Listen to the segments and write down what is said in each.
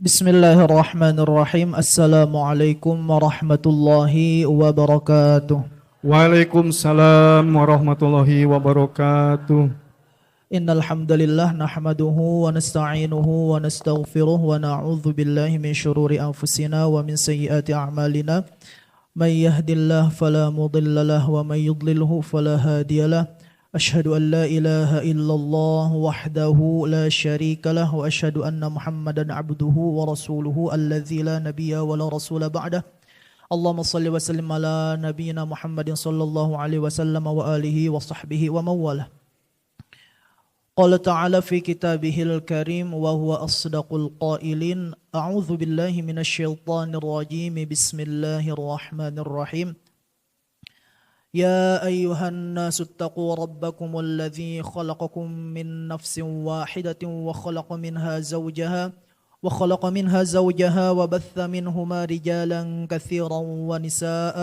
Bismillahirrahmanirrahim. Assalamualaikum warahmatullahi wabarakatuh. Waalaikumsalam warahmatullahi wabarakatuh. Innal hamdalillah nahmaduhu wa nasta'inuhu wa nastaghfiruh wa na'udzu billahi min syururi anfusina wa min sayyiati a'malina. May yahdihillahu fala mudilla lahu wa may yudlilhu fala hadiyalah. Asyhadu an la ilaha illallah wahdahu la syarika lah wa asyhadu anna Muhammadan abduhu wa rasuluhu alladzi la nabiyya wa la rasula ba'dah. Allahumma shalli wa sallim ala nabiyyina Muhammadin sallallahu alaihi wasallam wa alihi wa sahbihi wa mawalah. Qala ta'ala fi kitabihil karim wa huwa asdaqul qailin. A'udzu billahi minasy syaithanir rajim. Bismillahirrahmanirrahim. يا أيها الناس اتقوا ربكم الذي خلقكم من نفس واحدة وخلق منها زوجها وبث منهما رجالا كثيرا ونساء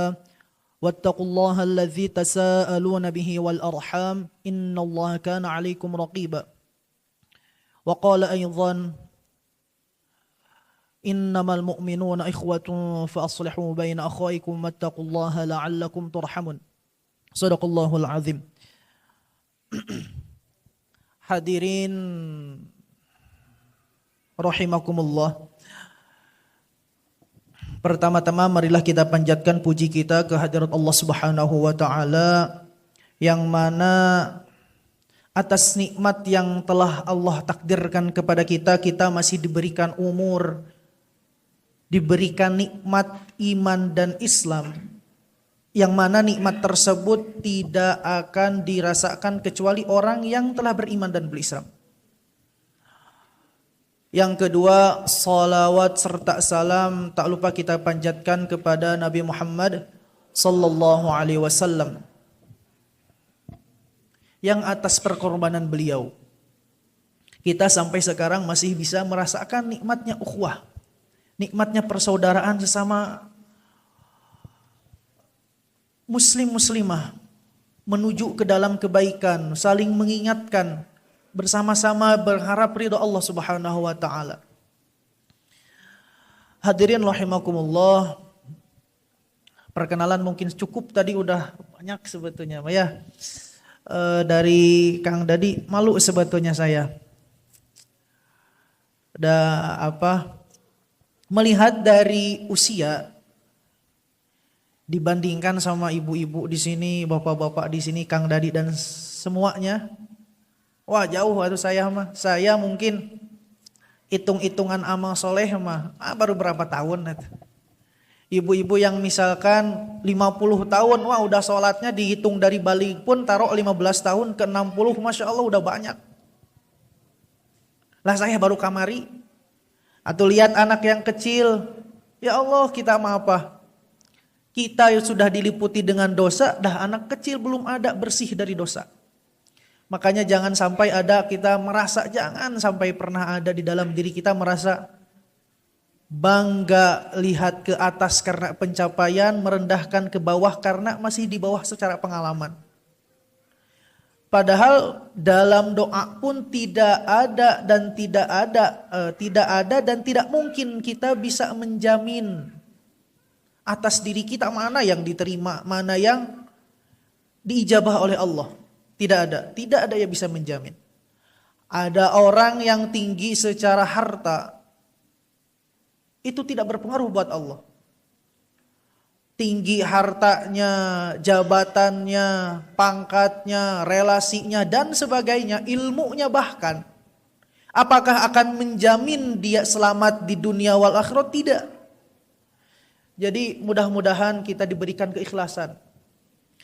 واتقوا الله الذي تساءلون به والأرحام إن الله كان عليكم رقيبا وقال أيضا إنما المؤمنون إخوة فأصلحوا بين أخويكم واتقوا الله لعلكم ترحمون. Sadaqallahul azim. Hadirin rahimakumullah. Pertama-tama marilah kita panjatkan puji kita ke hadirat Allah Subhanahu wa taala yang mana atas nikmat yang telah Allah takdirkan kepada kita, kita masih diberikan umur, diberikan nikmat iman dan Islam. Yang mana nikmat tersebut tidak akan dirasakan kecuali orang yang telah beriman dan berislam. Yang kedua, salawat serta salam tak lupa kita panjatkan kepada Nabi Muhammad sallallahu alaihi wasallam yang atas perkorbanan beliau kita sampai sekarang masih bisa merasakan nikmatnya ukhuwah, nikmatnya persaudaraan sesama muslim-muslimah menuju ke dalam kebaikan, saling mengingatkan, bersama-sama berharap ridha Allah Subhanahu wa taala. Hadirin rahimakumullah. Perkenalan mungkin cukup tadi, udah banyak sebetulnya ya. Dari Kang Dadi malu sebetulnya saya. Melihat dari usia dibandingkan sama ibu-ibu di sini, bapak-bapak di sini, Kang Dadi dan semuanya, wah jauh atau saya mah. Saya mungkin hitung-hitungan amal soleh mah baru berapa tahun. Ibu-ibu yang misalkan 50 tahun, wah udah sholatnya dihitung dari balik pun taruh 15 tahun ke 60, Masya Allah udah banyak. Lah saya baru kamari. Atau lihat anak yang kecil, ya Allah kita mah apa? Kita sudah diliputi dengan dosa, dah anak kecil belum ada bersih dari dosa. Makanya jangan sampai ada kita merasa, jangan sampai pernah ada di dalam diri kita merasa bangga lihat ke atas karena pencapaian, merendahkan ke bawah karena masih di bawah secara pengalaman. Padahal dalam doa pun tidak ada dan tidak mungkin kita bisa menjamin atas diri kita mana yang diterima, mana yang diijabah oleh Allah. Tidak ada yang bisa menjamin. Ada orang yang tinggi secara harta, itu tidak berpengaruh buat Allah. Tinggi hartanya, jabatannya, pangkatnya, relasinya dan sebagainya, ilmunya bahkan, apakah akan menjamin dia selamat di dunia wal akhirat? Tidak. Jadi mudah-mudahan kita diberikan keikhlasan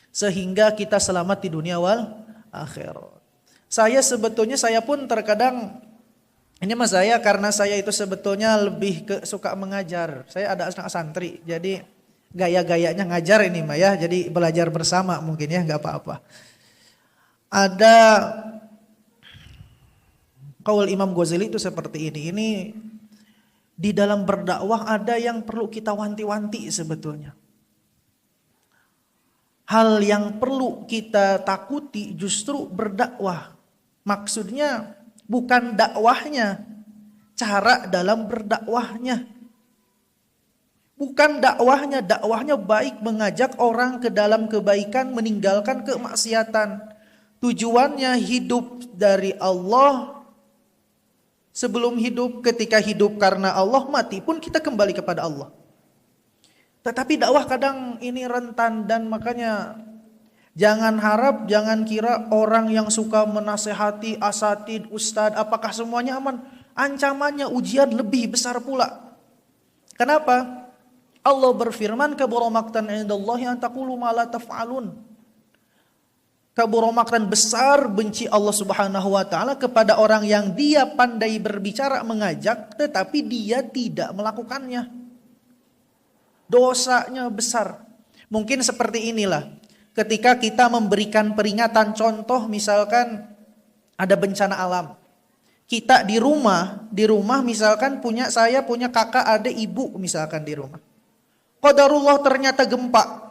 sehingga kita selamat di dunia wal akhirat. Saya pun terkadang, ini mas saya karena saya itu sebetulnya lebih suka mengajar. Saya ada anak santri, jadi gaya-gayanya ngajar ini mah ya, jadi belajar bersama mungkin ya, nggak apa-apa. Ada qaul Imam Ghazali itu seperti ini. Ini di dalam berdakwah ada yang perlu kita wanti-wanti sebetulnya. Hal yang perlu kita takuti justru berdakwah. Maksudnya bukan dakwahnya, cara dalam berdakwahnya. Bukan dakwahnya baik mengajak orang ke dalam kebaikan, meninggalkan kemaksiatan. Tujuannya hidup dari Allah. Sebelum hidup, ketika hidup karena Allah, mati pun kita kembali kepada Allah. Tetapi dakwah kadang ini rentan, dan makanya jangan harap, jangan kira orang yang suka menasehati asatid, ustadz, apakah semuanya aman? Ancamannya ujian lebih besar pula. Kenapa? Allah berfirman, kabura maqtan indallahi an taqulu ma la taf'alun. Kabura maqtan, besar benci Allah Subhanahu wa taala kepada orang yang dia pandai berbicara, mengajak, tetapi dia tidak melakukannya. Dosanya besar. Mungkin seperti inilah. Ketika kita memberikan peringatan, contoh misalkan ada bencana alam. Kita di rumah misalkan saya punya kakak, adik, ibu misalkan di rumah. Qadarullah ternyata gempa.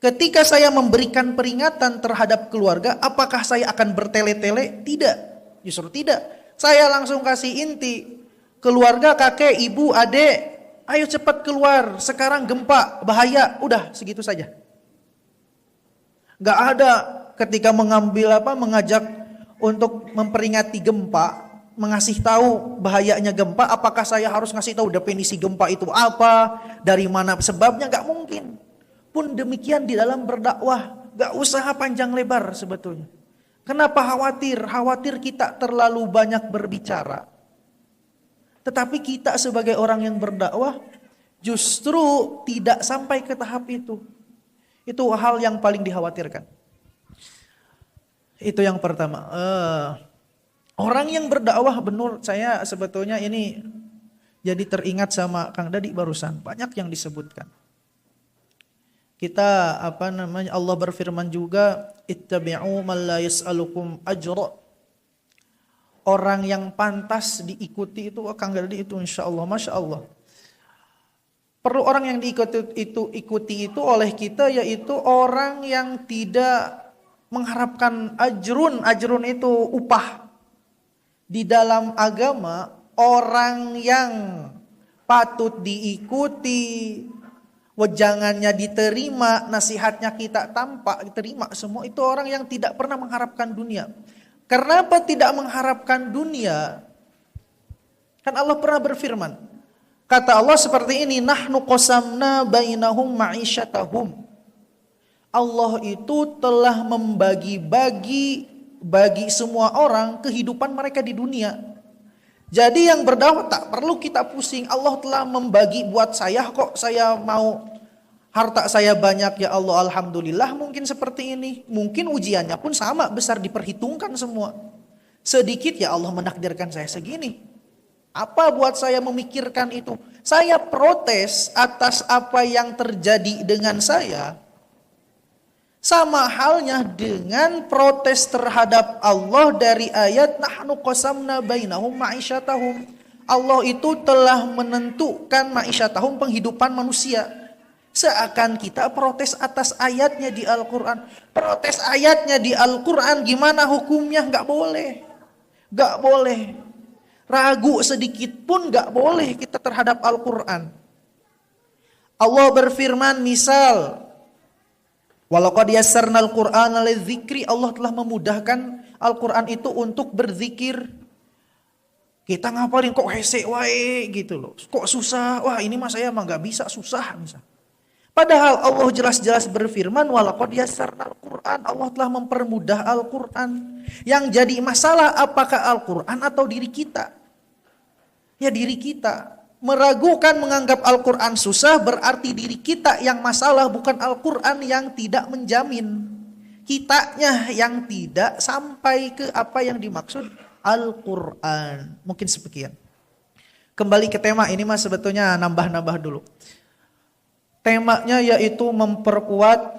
Ketika saya memberikan peringatan terhadap keluarga, apakah saya akan bertele-tele? Tidak, justru tidak. Saya langsung kasih inti, keluarga, kakek, ibu, adik, ayo cepat keluar, sekarang gempa, bahaya, udah segitu saja. Gak ada ketika mengajak untuk memperingati gempa, mengasih tahu bahayanya gempa, apakah saya harus ngasih tahu definisi gempa itu apa, dari mana sebabnya? Gak mungkin. Pun demikian di dalam berdakwah, gak usah panjang lebar sebetulnya. Kenapa khawatir? Khawatir kita terlalu banyak berbicara. Tetapi kita sebagai orang yang berdakwah justru tidak sampai ke tahap itu. Itu hal yang paling dikhawatirkan. Itu yang pertama. Orang yang berdakwah, menurut saya sebetulnya ini jadi teringat sama Kang Dadi barusan. Banyak yang disebutkan. Kita Allah berfirman juga, ittabi'u man la yas'alukum ajra. Orang yang pantas diikuti itu Kang Dadi itu insyaallah, masya Allah. Perlu orang yang ikuti itu oleh kita, yaitu orang yang tidak mengharapkan ajrun. Ajrun itu upah. Di dalam agama, orang yang patut diikuti, wejangannya diterima, nasihatnya kita tampak diterima, semua itu orang yang tidak pernah mengharapkan dunia. Kenapa tidak mengharapkan dunia? Kan Allah pernah berfirman, kata Allah seperti ini, nahnu qasamna bainahum ma'isyatahum. Allah itu telah membagi-bagi bagi semua orang kehidupan mereka di dunia. Jadi yang berdakwah tak perlu kita pusing. Allah telah membagi buat saya, kok saya mau harta saya banyak, ya Allah alhamdulillah. Mungkin seperti ini. Mungkin ujiannya pun sama besar, diperhitungkan semua. Sedikit ya Allah menakdirkan saya segini. Apa buat saya memikirkan itu? Saya protes atas apa yang terjadi dengan saya. Sama halnya dengan protes terhadap Allah dari ayat nahnu qasamna bainahum ma'isyatahum. Allah itu telah menentukan ma'isyatahum, penghidupan manusia. Seakan kita protes atas ayatnya di Al-Quran. Protes ayatnya di Al-Quran gimana hukumnya? Gak boleh. Gak boleh. Ragu sedikit pun gak boleh kita terhadap Al-Quran. Allah berfirman misal, walaqad yassarnal Qur'ana lidzikri, Allah telah memudahkan Al-Quran itu untuk berzikir. Kita ngapalin kok hese wae gitu loh. Kok susah? Wah ini mah saya mah gak bisa, susah misal. Padahal Allah jelas-jelas berfirman walaqad yassarnal Qur'an, Allah telah mempermudah Al-Quran. Yang jadi masalah apakah Al-Quran atau diri kita? Ya diri kita. Meragukan menganggap Al-Quran susah berarti diri kita yang masalah, bukan Al-Quran yang tidak menjamin. Kitanya yang tidak sampai ke apa yang dimaksud Al-Quran. Mungkin sekian. Kembali ke tema ini mas, sebetulnya nambah-nambah dulu. Temanya yaitu memperkuat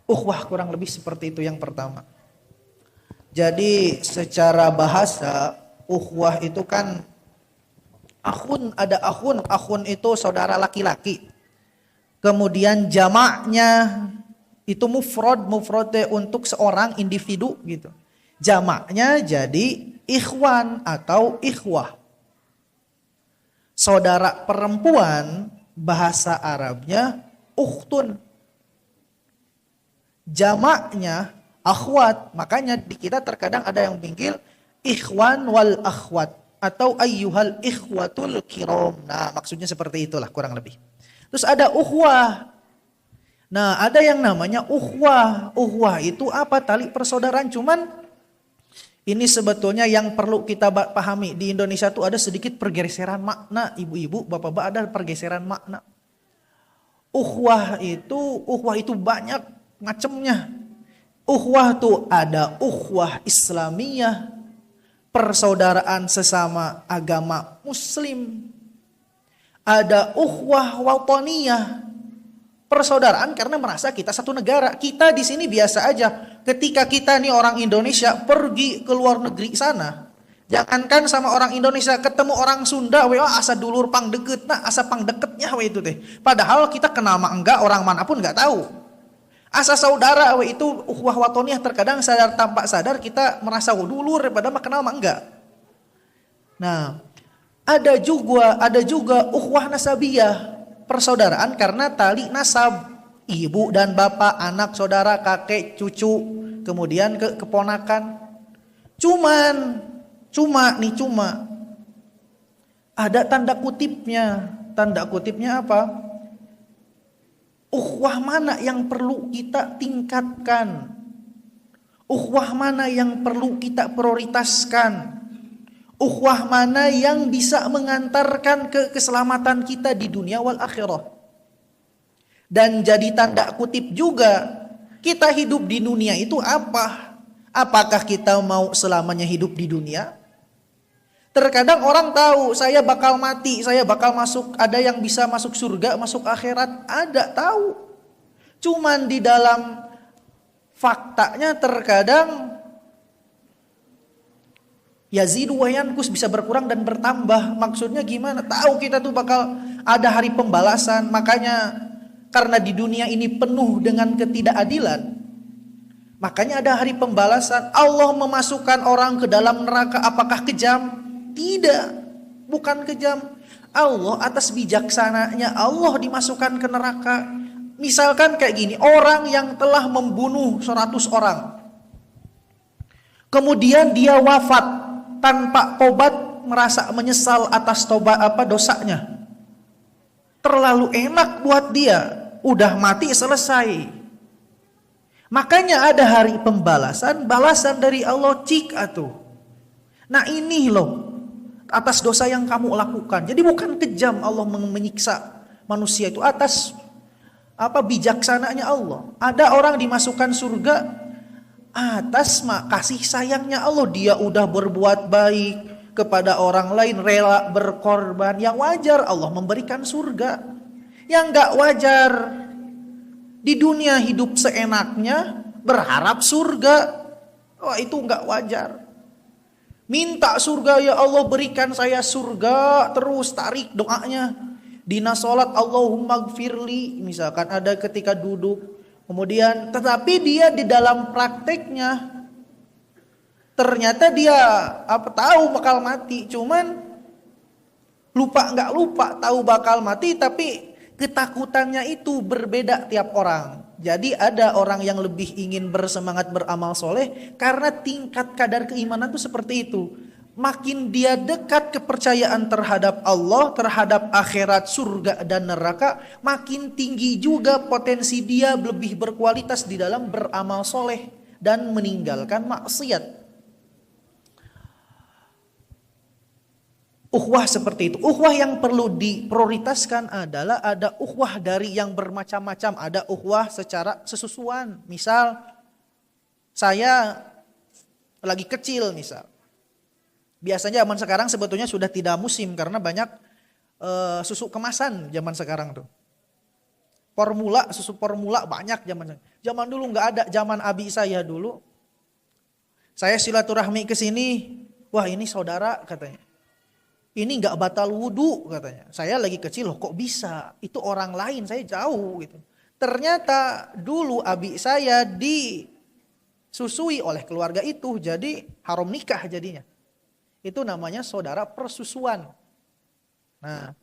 ukhuwah, kurang lebih seperti itu yang pertama. Jadi secara bahasa ukhuwah itu kan akhun, ada akhun. Akhun itu saudara laki-laki. Kemudian jamaknya itu mufrad untuk seorang individu gitu. Jamaknya jadi ikhwan atau ikhwah. Saudara perempuan bahasa Arabnya ukhtun. Jamaknya akhwat. Makanya di kita terkadang ada yang pinggil ikhwan wal akhwat atau ayyuhal ikhwatul kiram. Nah, maksudnya seperti itulah kurang lebih. Terus ada ukhwah. Nah, ada yang namanya ukhwah. Ukhwah itu apa? Tali persaudaraan. Cuman ini sebetulnya yang perlu kita pahami. Di Indonesia tuh ada sedikit pergeseran makna. Ibu-ibu, bapak-bapak, ada pergeseran makna. Ukhwah itu banyak macamnya. Ukhwah tuh ada ukhwah Islamiyah, persaudaraan sesama agama Muslim. Ada ukhwah wataniyah, persaudaraan karena merasa kita satu negara. Kita di sini biasa aja. Ketika kita nih orang Indonesia pergi ke luar negeri sana, jangankan sama orang Indonesia, ketemu orang Sunda, asa dulur pang deket, nah asa pang deketnya itu teh. Padahal kita kenal mah enggak, orang manapun enggak tahu. Asa saudara itu ukhuwah watoniyah, terkadang sadar tanpa sadar kita merasa dulur daripada mah kenal mah enggak. Nah, ada juga ukhuwah nasabiyah, persaudaraan karena tali nasab, ibu dan bapak, anak, saudara, kakek, cucu, kemudian keponakan. Cuma ada tanda kutipnya. Tanda kutipnya apa? Ukhuwah mana yang perlu kita tingkatkan? Ukhuwah mana yang perlu kita prioritaskan? Ukhuwah mana yang bisa mengantarkan ke keselamatan kita di dunia wal akhirah? Dan jadi tanda kutip juga, kita hidup di dunia itu apa? Apakah kita mau selamanya hidup di dunia? Terkadang orang tahu, saya bakal mati, saya bakal masuk, ada yang bisa masuk surga, masuk akhirat, ada tahu. Cuman di dalam faktanya terkadang yazidu wa yankus, bisa berkurang dan bertambah. Maksudnya gimana? Tahu kita tuh bakal ada hari pembalasan. Makanya karena di dunia ini penuh dengan ketidakadilan, makanya ada hari pembalasan. Allah memasukkan orang ke dalam neraka. Apakah kejam? Tidak, bukan kejam. Allah atas bijaksananya Allah dimasukkan ke neraka. Misalkan kayak gini, orang yang telah membunuh 100 orang, kemudian dia wafat tanpa tobat, merasa menyesal atas dosanya. Terlalu enak buat dia, udah mati selesai. Makanya ada hari pembalasan, balasan dari Allah, cik atuh. Nah ini loh, atas dosa yang kamu lakukan. Jadi bukan kejam Allah menyiksa manusia itu, atas bijaksananya Allah. Ada orang dimasukkan surga atas kasih sayangnya Allah. Dia udah berbuat baik kepada orang lain, rela berkorban. Yang wajar Allah memberikan surga. Yang gak wajar di dunia hidup seenaknya berharap surga, wah itu gak wajar. Minta surga, ya Allah berikan saya surga, terus tarik doanya. Dina sholat Allahumma gfirli, misalkan ada ketika duduk, kemudian tetapi dia di dalam prakteknya ternyata dia tahu bakal mati, cuman nggak lupa tahu bakal mati, tapi ketakutannya itu berbeda tiap orang. Jadi ada orang yang lebih ingin bersemangat beramal soleh karena tingkat kadar keimanan itu seperti itu. Makin dia dekat kepercayaan terhadap Allah, terhadap akhirat, surga dan neraka, makin tinggi juga potensi dia lebih berkualitas di dalam beramal soleh dan meninggalkan maksiat. Ukhuwah seperti itu. Ukhuwah yang perlu diprioritaskan adalah ada ukhuwah dari yang bermacam-macam. Ada ukhuwah secara sesusuan. Misal saya lagi kecil misal. Biasanya zaman sekarang sebetulnya sudah tidak musim karena banyak susu kemasan zaman sekarang tuh. Susu formula banyak zaman. Zaman dulu nggak ada, zaman abi saya dulu. Saya silaturahmi ke sini, wah ini saudara katanya. Ini nggak batal wudu katanya. Saya lagi kecil loh, kok bisa? Itu orang lain, saya jauh gitu. Ternyata dulu abi saya disusui oleh keluarga itu, jadi haram nikah jadinya. Itu namanya saudara persusuan. Nah,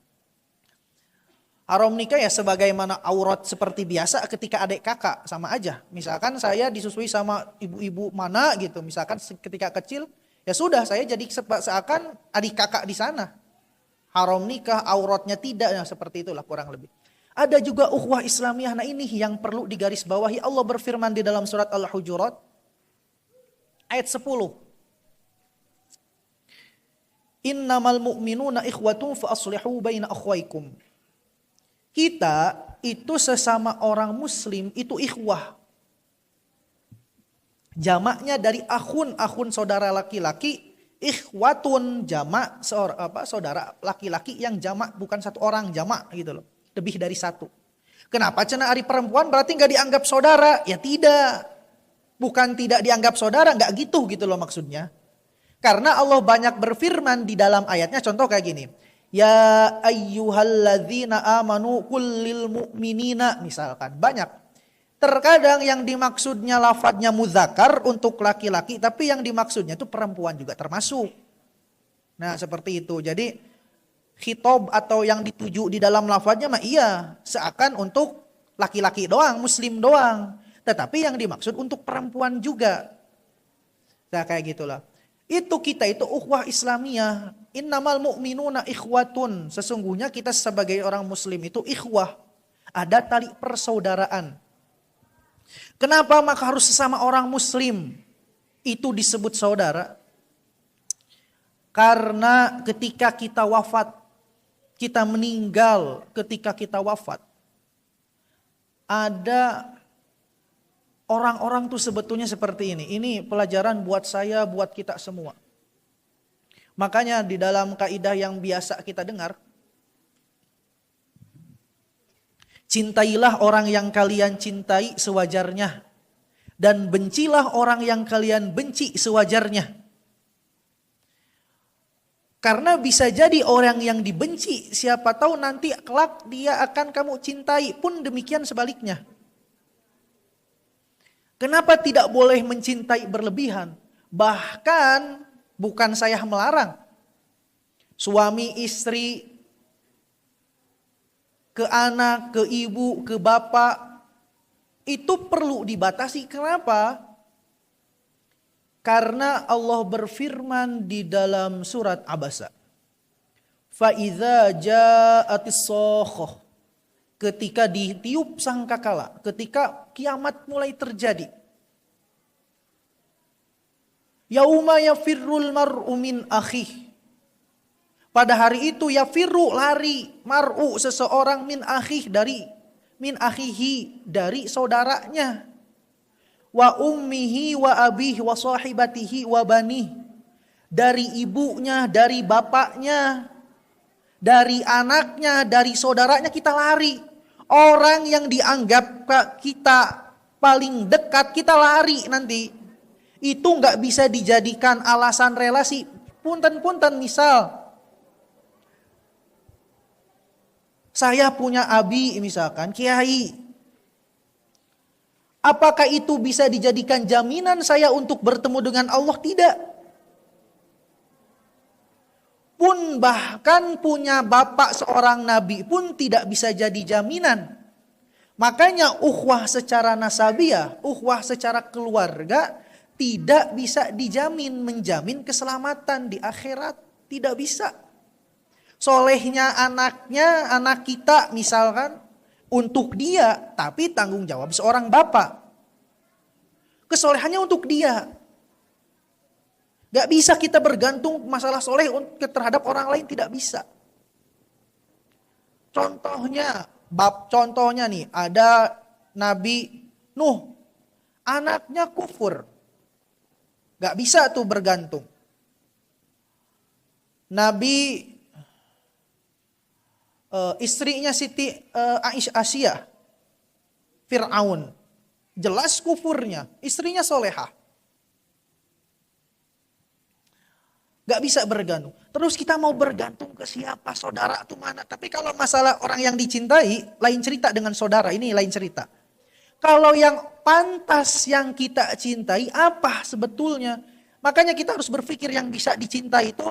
haram nikah ya sebagaimana aurat seperti biasa ketika adik kakak, sama aja. Misalkan saya disusui sama ibu-ibu mana gitu, misalkan ketika kecil, ya sudah saya jadi seakan adik kakak di sana. Haram nikah, auratnya tidak, ya seperti itulah kurang lebih. Ada juga ukhuwah Islamiyah, nah ini yang perlu digarisbawahi. Allah berfirman di dalam surat Al-Hujurat ayat 10. Innamal mu'minuna ikhwatun fa aslihu baina akhwaikum. Kita itu sesama orang muslim itu ikhwah. Jamaknya dari akhun saudara laki-laki, ikhwatun jamak saudara laki-laki yang jamak, bukan satu orang, jamak gitu loh. Lebih dari satu. Kenapa cenah ari perempuan berarti nggak dianggap saudara? Ya tidak. Bukan tidak dianggap saudara, nggak gitu loh maksudnya. Karena Allah banyak berfirman di dalam ayatnya, contoh kayak gini. Ya ayyuhalladzina amanu kullil mu'minina, misalkan. Banyak. Terkadang yang dimaksudnya lafadznya muzakkar untuk laki-laki, tapi yang dimaksudnya itu perempuan juga termasuk. Nah seperti itu. Jadi khitab atau yang dituju di dalam lafadznya mah iya, seakan untuk laki-laki doang, muslim doang. Tetapi yang dimaksud untuk perempuan juga. Nah kayak gitulah. Kita itu ukhuwah Islamiyah. Innamal mu'minuna ikhwatun. Sesungguhnya kita sebagai orang muslim itu ikhwah. Ada tali persaudaraan. Kenapa maka harus sesama orang muslim itu disebut saudara? Karena ketika kita wafat, kita meninggal ketika kita wafat, ada orang-orang tuh sebetulnya seperti ini. Ini pelajaran buat saya, buat kita semua. Makanya di dalam kaidah yang biasa kita dengar, cintailah orang yang kalian cintai sewajarnya, dan bencilah orang yang kalian benci sewajarnya. Karena bisa jadi orang yang dibenci, siapa tahu nanti kelak dia akan kamu cintai, pun demikian sebaliknya. Kenapa tidak boleh mencintai berlebihan? Bahkan bukan saya melarang. Suami istri, ke anak, ke ibu, ke bapak, itu perlu dibatasi. Kenapa? Karena Allah berfirman di dalam surat Abasa. Fa'idha ja'atis sokhah. Ketika ditiup sangkakala, ketika kiamat mulai terjadi. Yauma yafirrul mar'u min akhih. Pada hari itu yafirru lari, mar'u seseorang min akhih min akhihi dari saudaranya. Wa ummihi wa abihi wa sahibatihi wa banih. Dari ibunya, dari bapaknya, dari anaknya, dari saudaranya kita lari. Orang yang dianggap kita paling dekat kita lari nanti. Itu gak bisa dijadikan alasan relasi. Punten-punten misal. Saya punya abi misalkan, kiai. Apakah itu bisa dijadikan jaminan saya untuk bertemu dengan Allah? Tidak. Pun bahkan punya bapak seorang nabi pun tidak bisa jadi jaminan. Makanya ukhuwah secara nasabiah, ukhuwah secara keluarga tidak bisa menjamin keselamatan di akhirat. Tidak bisa. Solehnya anaknya, anak kita misalkan, untuk dia, tapi tanggung jawab seorang bapak. Kesolehannya untuk dia. Gak bisa kita bergantung masalah soleh terhadap orang lain, tidak bisa. Contohnya nih, ada Nabi Nuh, anaknya kufur. Gak bisa tuh bergantung. Nabi istrinya Siti Aisyah, Fir'aun, jelas kufurnya, istrinya solehah. Gak bisa bergantung. Terus kita mau bergantung ke siapa, saudara atau mana. Tapi kalau masalah orang yang dicintai, lain cerita dengan saudara, ini lain cerita. Kalau yang pantas yang kita cintai, apa sebetulnya? Makanya kita harus berpikir yang bisa dicintai itu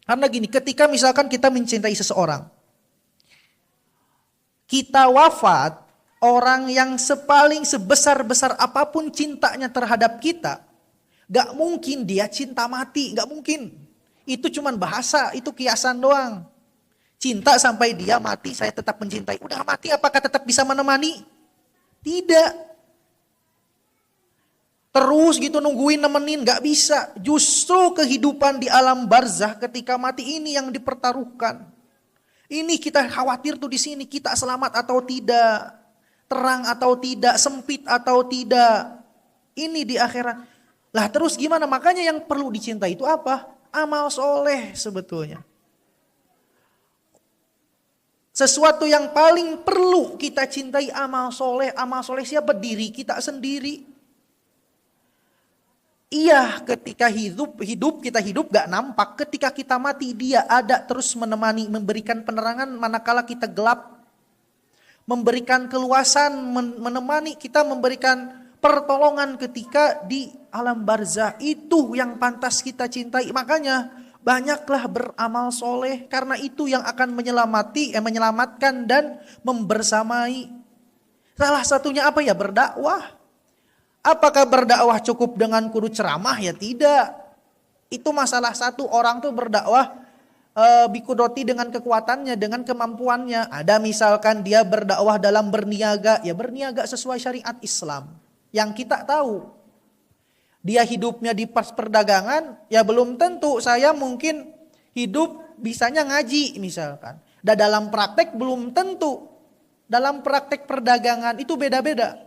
Karena gini, ketika misalkan kita mencintai seseorang, kita wafat, orang yang sebesar-besar apapun cintanya terhadap kita, gak mungkin dia cinta mati, gak mungkin. Itu cuman bahasa, itu kiasan doang. Cinta sampai dia mati, saya tetap mencintai. Udah mati, apakah tetap bisa menemani? Tidak. Terus gitu nungguin nemenin, gak bisa. Justru kehidupan di alam barzah ketika mati ini yang dipertaruhkan. Ini kita khawatir tuh di sini, kita selamat atau tidak, terang atau tidak, sempit atau tidak. Ini di akhirat. Lah terus gimana? Makanya yang perlu dicintai itu apa? Amal soleh sebetulnya. Sesuatu yang paling perlu kita cintai amal soleh. Amal soleh siapa? Diri kita sendiri. Iya, ketika kita hidup gak nampak. Ketika kita mati dia ada terus menemani, memberikan penerangan manakala kita gelap. Memberikan keluasan, menemani kita, memberikan pertolongan ketika di alam barzah. Itu yang pantas kita cintai. Makanya banyaklah beramal soleh. Karena itu yang akan menyelamatkan dan membersamai. Salah satunya apa ya? Berdakwah. Apakah berdakwah cukup dengan kudu ceramah? Ya tidak. Itu masalah satu, orang tuh berdakwah bikudoti dengan kekuatannya, dengan kemampuannya. Ada misalkan dia berdakwah dalam berniaga, ya berniaga sesuai syariat Islam. Yang kita tahu. Dia hidupnya di pas perdagangan, ya belum tentu. Saya mungkin hidup bisanya ngaji misalkan. Dan dalam praktek belum tentu. Dalam praktek perdagangan itu beda-beda.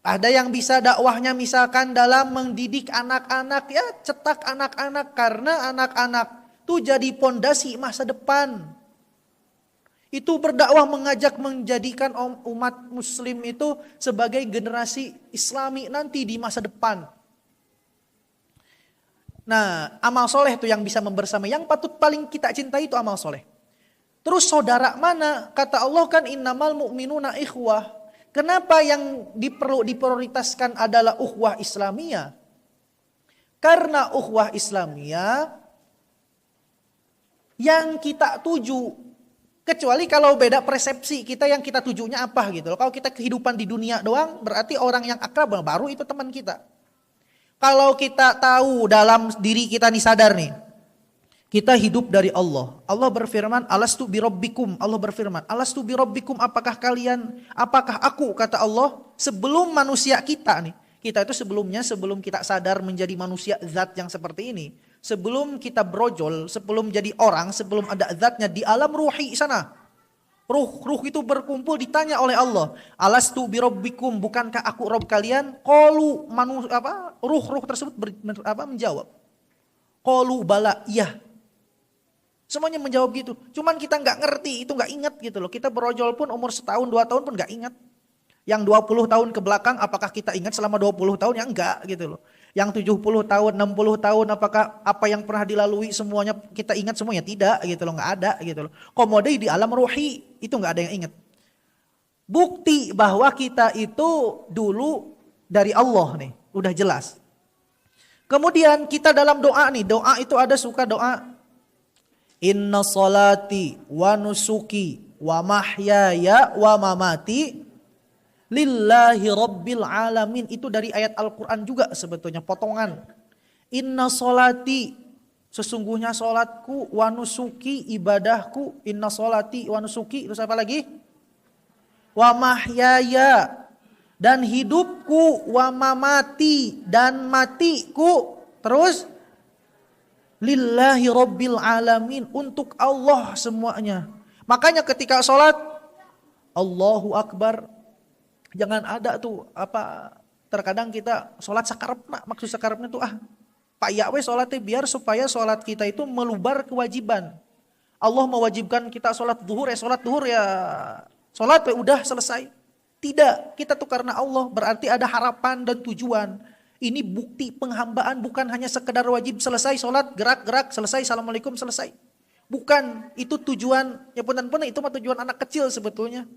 Ada yang bisa dakwahnya misalkan dalam mendidik anak-anak, ya cetak anak-anak, karena anak-anak itu jadi pondasi masa depan. Itu berdakwah mengajak menjadikan umat muslim itu sebagai generasi islami nanti di masa depan. Nah, amal soleh itu yang bisa membersamai. Yang patut paling kita cintai itu amal soleh. Terus saudara mana? Kata Allah kan innamal mu'minuna ikhwah. Kenapa yang diprioritaskan adalah ukhuwah Islamiyah? Karena ukhuwah Islamiyah yang kita tuju, kecuali kalau beda persepsi kita yang kita tujunya apa gitu. Kalau kita kehidupan di dunia doang, berarti orang yang akrab baru itu teman kita. Kalau kita tahu dalam diri kita nih sadar nih, kita hidup dari Allah. Allah berfirman, alastu birabbikum. Allah berfirman, alastu birabbikum, apakah aku, kata Allah, sebelum manusia kita nih. Kita itu sebelum kita sadar menjadi manusia zat yang seperti ini. Sebelum kita brojol, sebelum jadi orang, sebelum ada zatnya di alam ruhi sana. Ruh itu berkumpul ditanya oleh Allah. Alastu birabbikum, bukankah aku Rob kalian? Qalu ruh tersebut menjawab. Qalu bala, iya. Semuanya menjawab gitu. Cuman kita nggak ngerti, itu nggak ingat gitu loh. Kita berojol pun umur setahun, 2 tahun pun nggak ingat. Yang 20 tahun ke belakang apakah kita ingat selama 20 tahun? Ya enggak gitu loh. Yang 70 tahun, 60 tahun apakah apa yang pernah dilalui semuanya kita ingat semuanya? Tidak gitu loh, nggak ada gitu loh. Komode di alam ruhi itu nggak ada yang ingat. Bukti bahwa kita itu dulu dari Allah nih, udah jelas. Kemudian kita dalam doa nih, doa itu ada suka doa inna salati wa nusuki wa mahyaya wa mamati lillahi rabbil alamin. Itu dari ayat Al-Quran juga sebetulnya potongan. Inna salati, sesungguhnya salatku, wa nusuki, ibadahku. Inna salati wa nusuki, terus apa lagi? Wa mahyaya, dan hidupku, wa mamati, dan matiku. Terus lillahi rabbil alamin, untuk Allah semuanya. Makanya ketika sholat Allahu Akbar, jangan ada tuh terkadang kita sholat sakarepna, maksud sakarepna tuh Pak Yahweh sholatnya biar supaya sholat kita itu melubar kewajiban. Allah mewajibkan kita sholat duhur ya sholat udah selesai. Tidak, kita tuh karena Allah, berarti ada harapan dan tujuan. Ini bukti penghambaan, bukan hanya sekedar wajib selesai sholat, gerak-gerak, selesai, assalamualaikum, selesai. Bukan, itu tujuan, ya punten-punten itu mah tujuan anak kecil sebetulnya.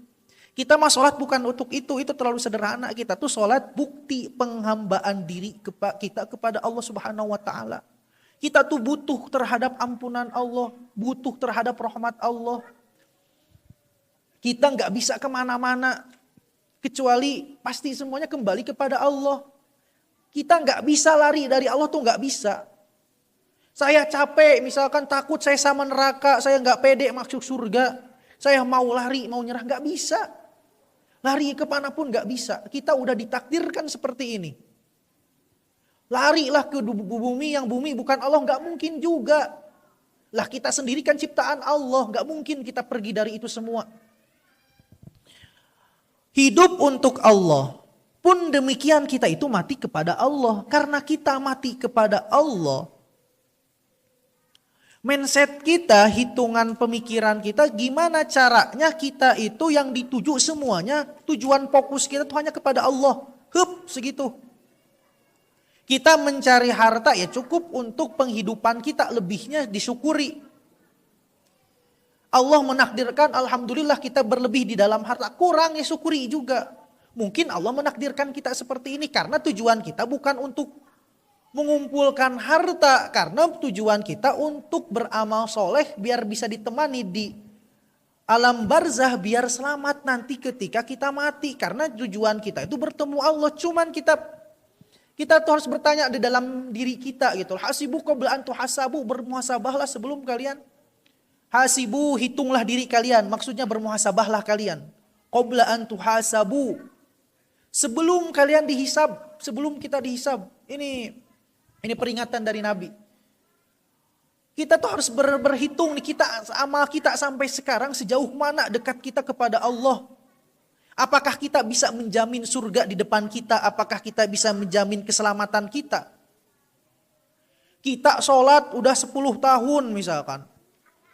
Kita mah sholat bukan untuk itu terlalu sederhana kita. Tuh sholat bukti penghambaan diri kita kepada Allah Subhanahu Wa Taala. Kita tuh butuh terhadap ampunan Allah, butuh terhadap rahmat Allah. Kita nggak bisa kemana-mana, kecuali pasti semuanya kembali kepada Allah. Kita nggak bisa lari dari Allah tuh nggak bisa. Saya capek, misalkan takut saya sama neraka, saya nggak pede masuk surga. Saya mau lari, mau nyerah, nggak bisa. Lari kemanapun nggak bisa. Kita udah ditakdirkan seperti ini. Larilah ke bumi yang bumi bukan Allah, nggak mungkin juga. Lah kita sendiri kan ciptaan Allah, nggak mungkin kita pergi dari itu semua. Hidup untuk Allah. Pun demikian kita itu mati kepada Allah. Karena kita mati kepada Allah. Mindset kita, hitungan pemikiran kita, gimana caranya kita itu yang dituju semuanya, tujuan fokus kita itu hanya kepada Allah. Segitu. Kita mencari harta ya cukup untuk penghidupan kita, lebihnya disyukuri. Allah menakdirkan, alhamdulillah kita berlebih di dalam harta, kurang ya syukuri juga. Mungkin Allah menakdirkan kita seperti ini karena tujuan kita bukan untuk mengumpulkan harta, karena tujuan kita untuk beramal soleh biar bisa ditemani di alam barzah, biar selamat nanti ketika kita mati. Karena tujuan kita itu bertemu Allah. Cuman kita tuh harus bertanya di dalam diri kita gitu. Hasibu qabla an tuhasabu, bermuhasabahlah sebelum kalian hasibu, hitunglah diri kalian. Maksudnya bermuhasabahlah kalian. Qabla an tuhasabu, sebelum kalian dihisab, sebelum kita dihisab. Ini peringatan dari Nabi. Kita tuh harus berhitung nih, kita amal kita sampai sekarang sejauh mana dekat kita kepada Allah. Apakah kita bisa menjamin surga di depan kita? Apakah kita bisa menjamin keselamatan kita? Kita sholat udah 10 tahun misalkan.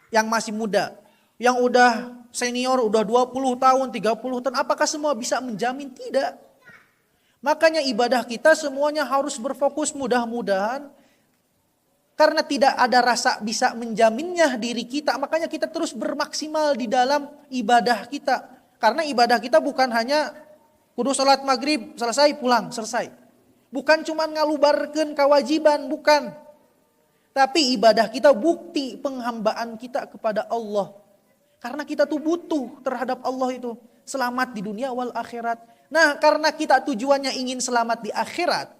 Yang masih muda. Yang udah senior udah 20 tahun, 30 tahun. Apakah semua bisa menjamin? Tidak. Makanya ibadah kita semuanya harus berfokus, mudah-mudahan. Karena tidak ada rasa bisa menjaminnya diri kita. Makanya kita terus bermaksimal di dalam ibadah kita. Karena ibadah kita bukan hanya kudu sholat maghrib, selesai pulang, selesai. Bukan cuma ngalubarkeun kewajiban, bukan. Tapi ibadah kita bukti penghambaan kita kepada Allah. Karena kita tuh butuh terhadap Allah itu. Selamat di dunia wal akhirat. Nah, karena kita tujuannya ingin selamat di akhirat.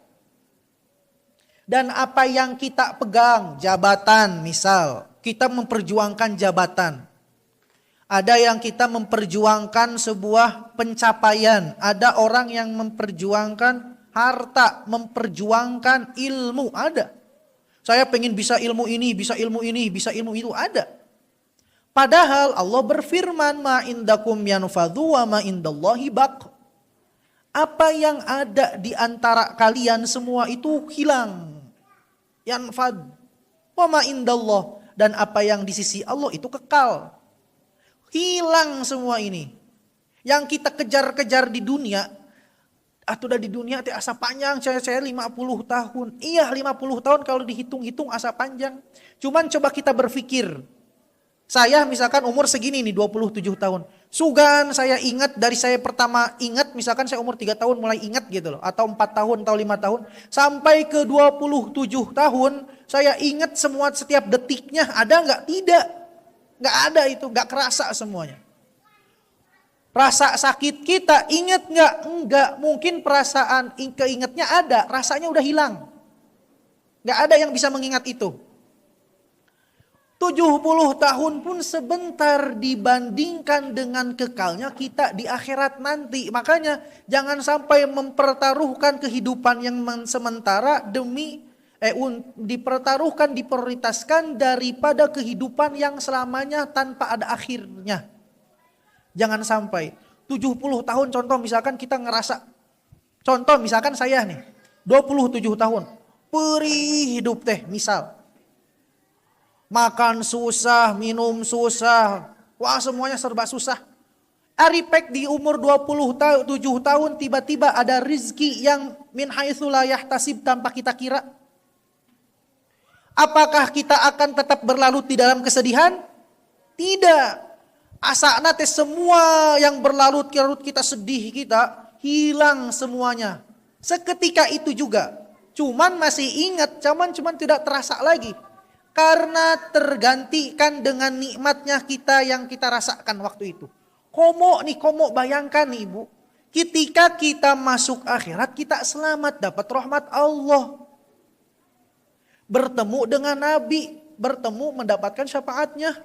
Dan apa yang kita pegang, jabatan misal. Kita memperjuangkan jabatan. Ada yang kita memperjuangkan sebuah pencapaian. Ada orang yang memperjuangkan harta, memperjuangkan ilmu. Ada. Saya pengen bisa ilmu ini, bisa ilmu ini, bisa ilmu itu. Ada. Padahal Allah berfirman, ma indakum yanfadhu wa ma indallahi baq. Apa yang ada di antara kalian semua itu hilang. Yanfad. Wa ma indallah. Dan apa yang di sisi Allah itu kekal. Hilang semua ini. Yang kita kejar-kejar di dunia. Udah di dunia asa panjang. Saya 50 tahun. Iya 50 tahun kalau dihitung-hitung asa panjang. Cuman coba kita berpikir. Saya misalkan umur segini nih 27 tahun. Sugan saya ingat dari saya pertama ingat misalkan saya umur 3 tahun mulai ingat gitu loh. Atau 4 tahun atau 5 tahun. Sampai ke 27 tahun saya ingat semua setiap detiknya ada nggak? Tidak. Nggak ada itu, nggak kerasa semuanya. Rasa sakit kita ingat nggak? Enggak. Mungkin perasaan keingetnya ada, rasanya udah hilang. Nggak ada yang bisa mengingat itu. 70 tahun pun sebentar dibandingkan dengan kekalnya kita di akhirat nanti. Makanya jangan sampai mempertaruhkan kehidupan yang sementara demi dipertaruhkan, diprioritaskan daripada kehidupan yang selamanya tanpa ada akhirnya. Jangan sampai 70 tahun contoh misalkan kita ngerasa, contoh misalkan saya nih 27 tahun, perih hidup teh misal. Makan susah, minum susah. Wah semuanya serba susah. Aripek di umur 27 tahun tiba-tiba ada rizki yang min haitsu la yahtasib tanpa kita kira. Apakah kita akan tetap berlarut di dalam kesedihan? Tidak. Asana teh semua yang berlarut-larut kita sedih kita hilang semuanya. Seketika itu juga Cuman masih ingat, cuman tidak terasa lagi. Karena tergantikan dengan nikmatnya kita yang kita rasakan waktu itu. Komo bayangkan nih Ibu. Ketika kita masuk akhirat, kita selamat dapat rahmat Allah. Bertemu dengan Nabi, bertemu mendapatkan syafaatnya.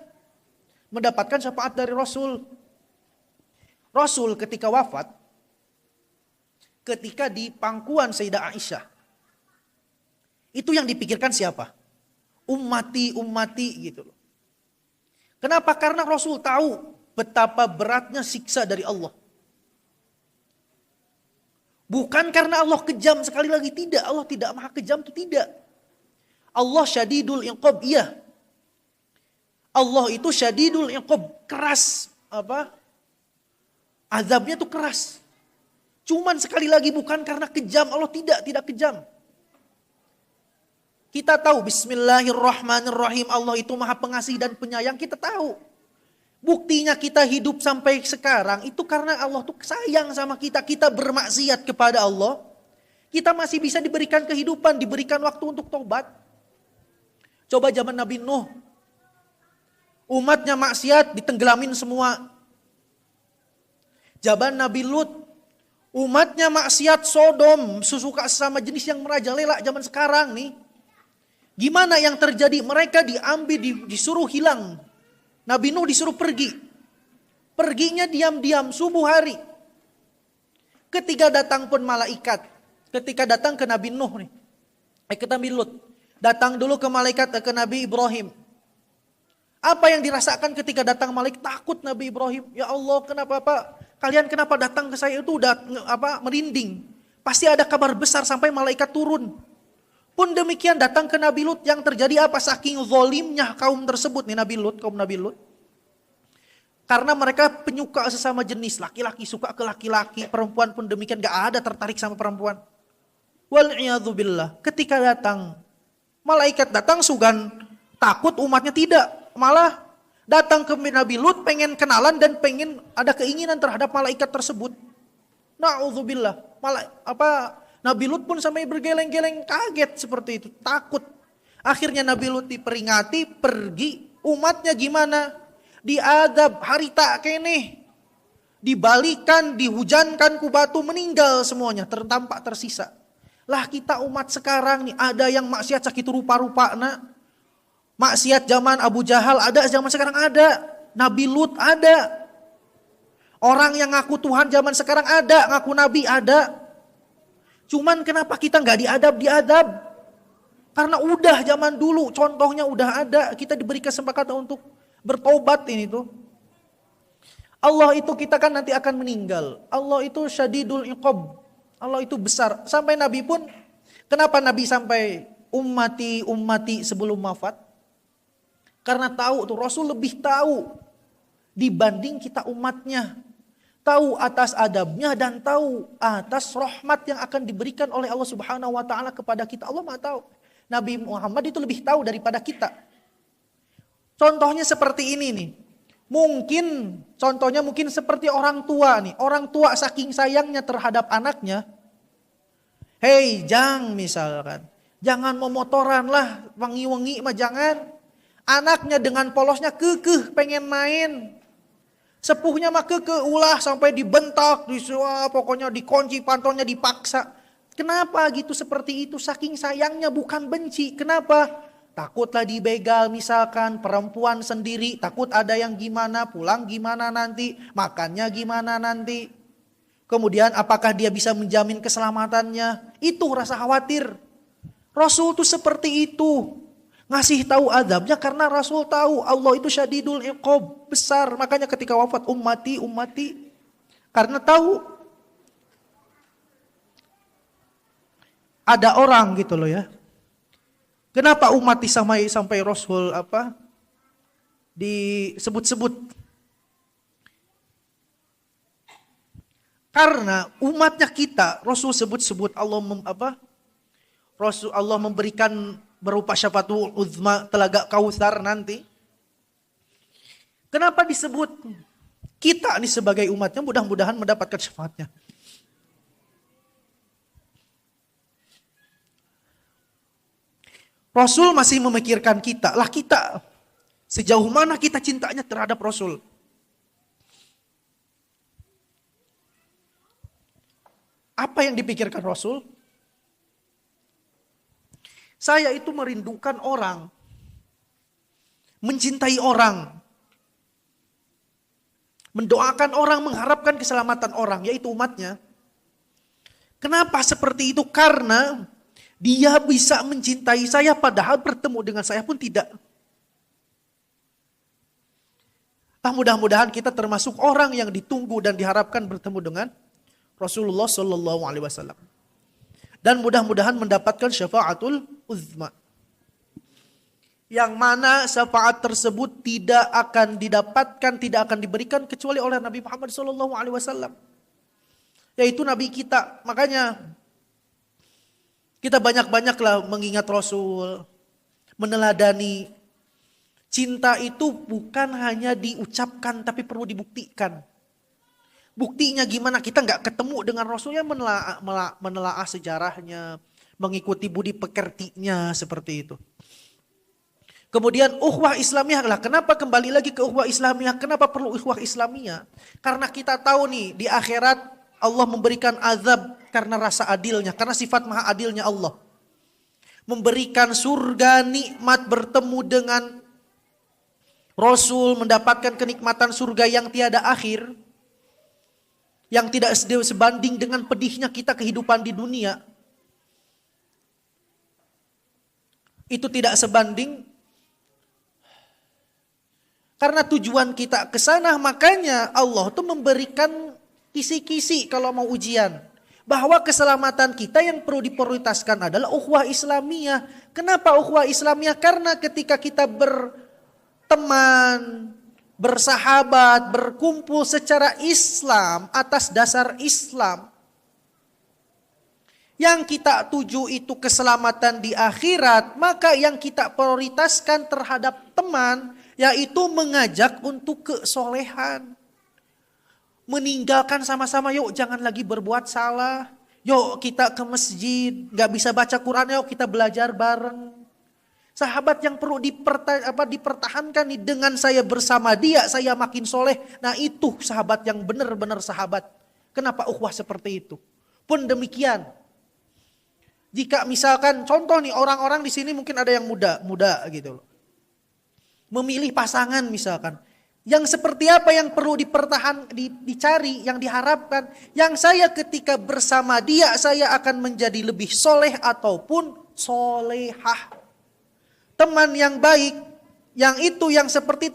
Mendapatkan syafaat dari Rasul. Rasul ketika wafat, ketika di pangkuan Sayyidah Aisyah, itu yang dipikirkan siapa? Ummati gitu loh. Kenapa? Karena Rasul tahu betapa beratnya siksa dari Allah. Bukan karena Allah kejam, sekali lagi tidak. Allah tidak maha kejam, itu tidak. Allah syadidul iqab, iya. Allah itu syadidul iqab, keras. Azabnya itu keras. Cuman sekali lagi bukan karena kejam, Allah tidak kejam. Kita tahu bismillahirrahmanirrahim, Allah itu maha pengasih dan penyayang, kita tahu. Buktinya kita hidup sampai sekarang itu karena Allah tuh sayang sama kita. Kita bermaksiat kepada Allah, kita masih bisa diberikan kehidupan, diberikan waktu untuk tobat. Coba zaman Nabi Nuh, umatnya maksiat ditenggelamin semua. Zaman Nabi Lut, umatnya maksiat Sodom, suka sesama jenis yang merajalela zaman sekarang nih. Gimana yang terjadi? Mereka diambil, disuruh hilang. Nabi Nuh disuruh pergi. Perginya diam-diam subuh hari. Ketika datang pun malaikat. Ketika datang ke Nabi Nuh nih. Ke Nabi Lut. Datang dulu ke malaikat ke Nabi Ibrahim. Apa yang dirasakan ketika datang malaikat? Takut Nabi Ibrahim. Ya Allah, kenapa Pak? Kalian kenapa datang ke saya itu udah merinding. Pasti ada kabar besar sampai malaikat turun. Pun demikian datang ke Nabi Lut, yang terjadi apa? Saking zolimnya kaum tersebut nih kaum Nabi Lut. Karena mereka penyuka sesama jenis, laki-laki suka ke laki-laki, perempuan pun demikian, gak ada tertarik sama perempuan. Wal'iyadzubillah, ketika malaikat datang sugan takut, umatnya tidak, malah datang ke Nabi Lut pengen kenalan dan pengen ada keinginan terhadap malaikat tersebut. Na'udzubillah, Nabi Lut pun sampai bergeleng-geleng kaget seperti itu, takut. Akhirnya Nabi Lut diperingati, pergi. Umatnya gimana? Diadab, harita kene. Dibalikan, dihujankan ku batu, meninggal semuanya, tertampak tersisa. Lah kita umat sekarang nih, ada yang maksiat sakit rupa-rupa nak. Maksiat zaman Abu Jahal ada, zaman sekarang ada. Nabi Lut ada. Orang yang ngaku Tuhan zaman sekarang ada, ngaku Nabi ada. Cuman kenapa kita nggak diadab? Karena udah zaman dulu, contohnya udah ada, kita diberi kesempatan untuk bertobat ini tuh. Allah itu kita kan nanti akan meninggal. Allah itu syadidul iqab. Allah itu besar. Sampai Nabi pun, kenapa Nabi sampai ummati sebelum wafat? Karena tahu tuh, Rasul lebih tahu dibanding kita umatnya. Tahu atas adabnya dan tahu atas rahmat yang akan diberikan oleh Allah Subhanahu wa taala kepada kita. Allah Maha tahu. Nabi Muhammad itu lebih tahu daripada kita. Contohnya seperti ini nih. Contohnya mungkin seperti orang tua nih. Orang tua saking sayangnya terhadap anaknya. Hei, misalkan. Jangan memotoran lah, wengi-wengi mah jangan. Anaknya dengan polosnya kekeh pengen main. Sepuhnya mah ulah sampai dibentak, pokoknya dikunci pantolnya, dipaksa. Kenapa gitu seperti itu? Saking sayangnya, bukan benci. Kenapa? Takutlah dibegal misalkan, perempuan sendiri, takut ada yang gimana, pulang gimana nanti, makannya gimana nanti. Kemudian apakah dia bisa menjamin keselamatannya? Itu rasa khawatir. Rasul tuh seperti itu. Ngasih tahu adabnya karena Rasul tahu Allah itu syadidul iqab, besar. Makanya ketika wafat ummati, karena tahu ada orang gitu loh ya. Kenapa ummati sampai Rasul disebut-sebut? Karena umatnya kita, Rasul sebut-sebut Rasul Allah memberikan berupa syafaatul uzma, telaga Kautsar nanti. Kenapa disebut? Kita nih sebagai umatnya mudah-mudahan mendapatkan syafaatnya. Rasul masih memikirkan kita. Lah kita, sejauh mana kita cintanya terhadap Rasul? Apa yang dipikirkan Rasul? Saya itu merindukan orang, mencintai orang, mendoakan orang, mengharapkan keselamatan orang, yaitu umatnya. Kenapa seperti itu? Karena dia bisa mencintai saya padahal bertemu dengan saya pun tidak. Mudah-mudahan kita termasuk orang yang ditunggu dan diharapkan bertemu dengan Rasulullah Shallallahu Alaihi Wasallam. Dan mudah-mudahan mendapatkan syafaatul uzma. Yang mana syafaat tersebut tidak akan didapatkan, tidak akan diberikan kecuali oleh Nabi Muhammad Shallallahu Alaihi Wasallam. Yaitu Nabi kita. Makanya kita banyak-banyaklah mengingat Rasul, meneladani. Cinta itu bukan hanya diucapkan tapi perlu dibuktikan. Buktinya gimana? Kita nggak ketemu dengan Rasulnya, menelaah sejarahnya, mengikuti budi pekertinya seperti itu. Kemudian ukhuwah Islamiyah lah. Kenapa kembali lagi ke ukhuwah Islamiyah? Kenapa perlu ukhuwah Islamiyah? Karena kita tahu nih di akhirat Allah memberikan azab karena rasa adilnya, karena sifat maha adilnya Allah. Memberikan surga, nikmat bertemu dengan Rasul, mendapatkan kenikmatan surga yang tiada akhir, yang tidak sebanding dengan pedihnya kita kehidupan di dunia. Itu tidak sebanding. Karena tujuan kita ke sana, makanya Allah tuh memberikan kisi-kisi kalau mau ujian. Bahwa keselamatan kita yang perlu diprioritaskan adalah ukhuwah Islamiyah. Kenapa ukhuwah Islamiyah? Karena ketika kita berteman, bersahabat, berkumpul secara Islam, atas dasar Islam, yang kita tuju itu keselamatan di akhirat, maka yang kita prioritaskan terhadap teman, yaitu mengajak untuk kesolehan. Meninggalkan sama-sama, yuk jangan lagi berbuat salah. Yuk kita ke masjid, gak bisa baca Quran, yuk kita belajar bareng. Sahabat yang perlu dipertahankan nih, dengan saya bersama dia, saya makin soleh. Nah itu sahabat yang benar-benar sahabat. Kenapa ukhuwah seperti itu? Pun demikian. Jika misalkan contoh nih, orang-orang di sini mungkin ada yang muda gitu loh. Memilih pasangan misalkan. Yang seperti apa yang perlu dicari, yang diharapkan. Yang saya ketika bersama dia, saya akan menjadi lebih soleh ataupun solehah. Teman yang baik, yang itu yang seperti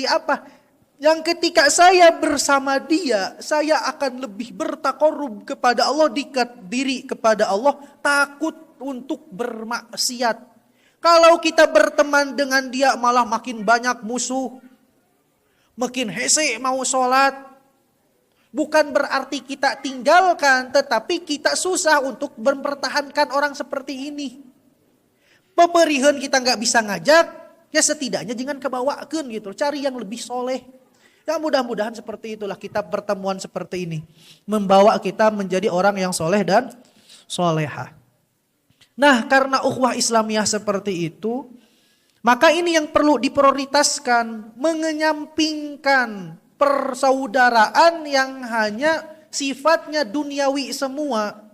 apa? Yang ketika saya bersama dia, saya akan lebih bertakarub kepada Allah, dekat diri kepada Allah, takut untuk bermaksiat. Kalau kita berteman dengan dia malah makin banyak musuh, makin hese mau sholat. Bukan berarti kita tinggalkan, tetapi kita susah untuk mempertahankan orang seperti ini. Pemerihan kita nggak bisa ngajak, ya setidaknya jangan kebawakan gitu. Cari yang lebih soleh. Ya mudah-mudahan seperti itulah kita pertemuan seperti ini. Membawa kita menjadi orang yang soleh dan solehah. Nah karena ukhuwah Islamiyah seperti itu, maka ini yang perlu diprioritaskan, mengenyampingkan persaudaraan yang hanya sifatnya duniawi semua.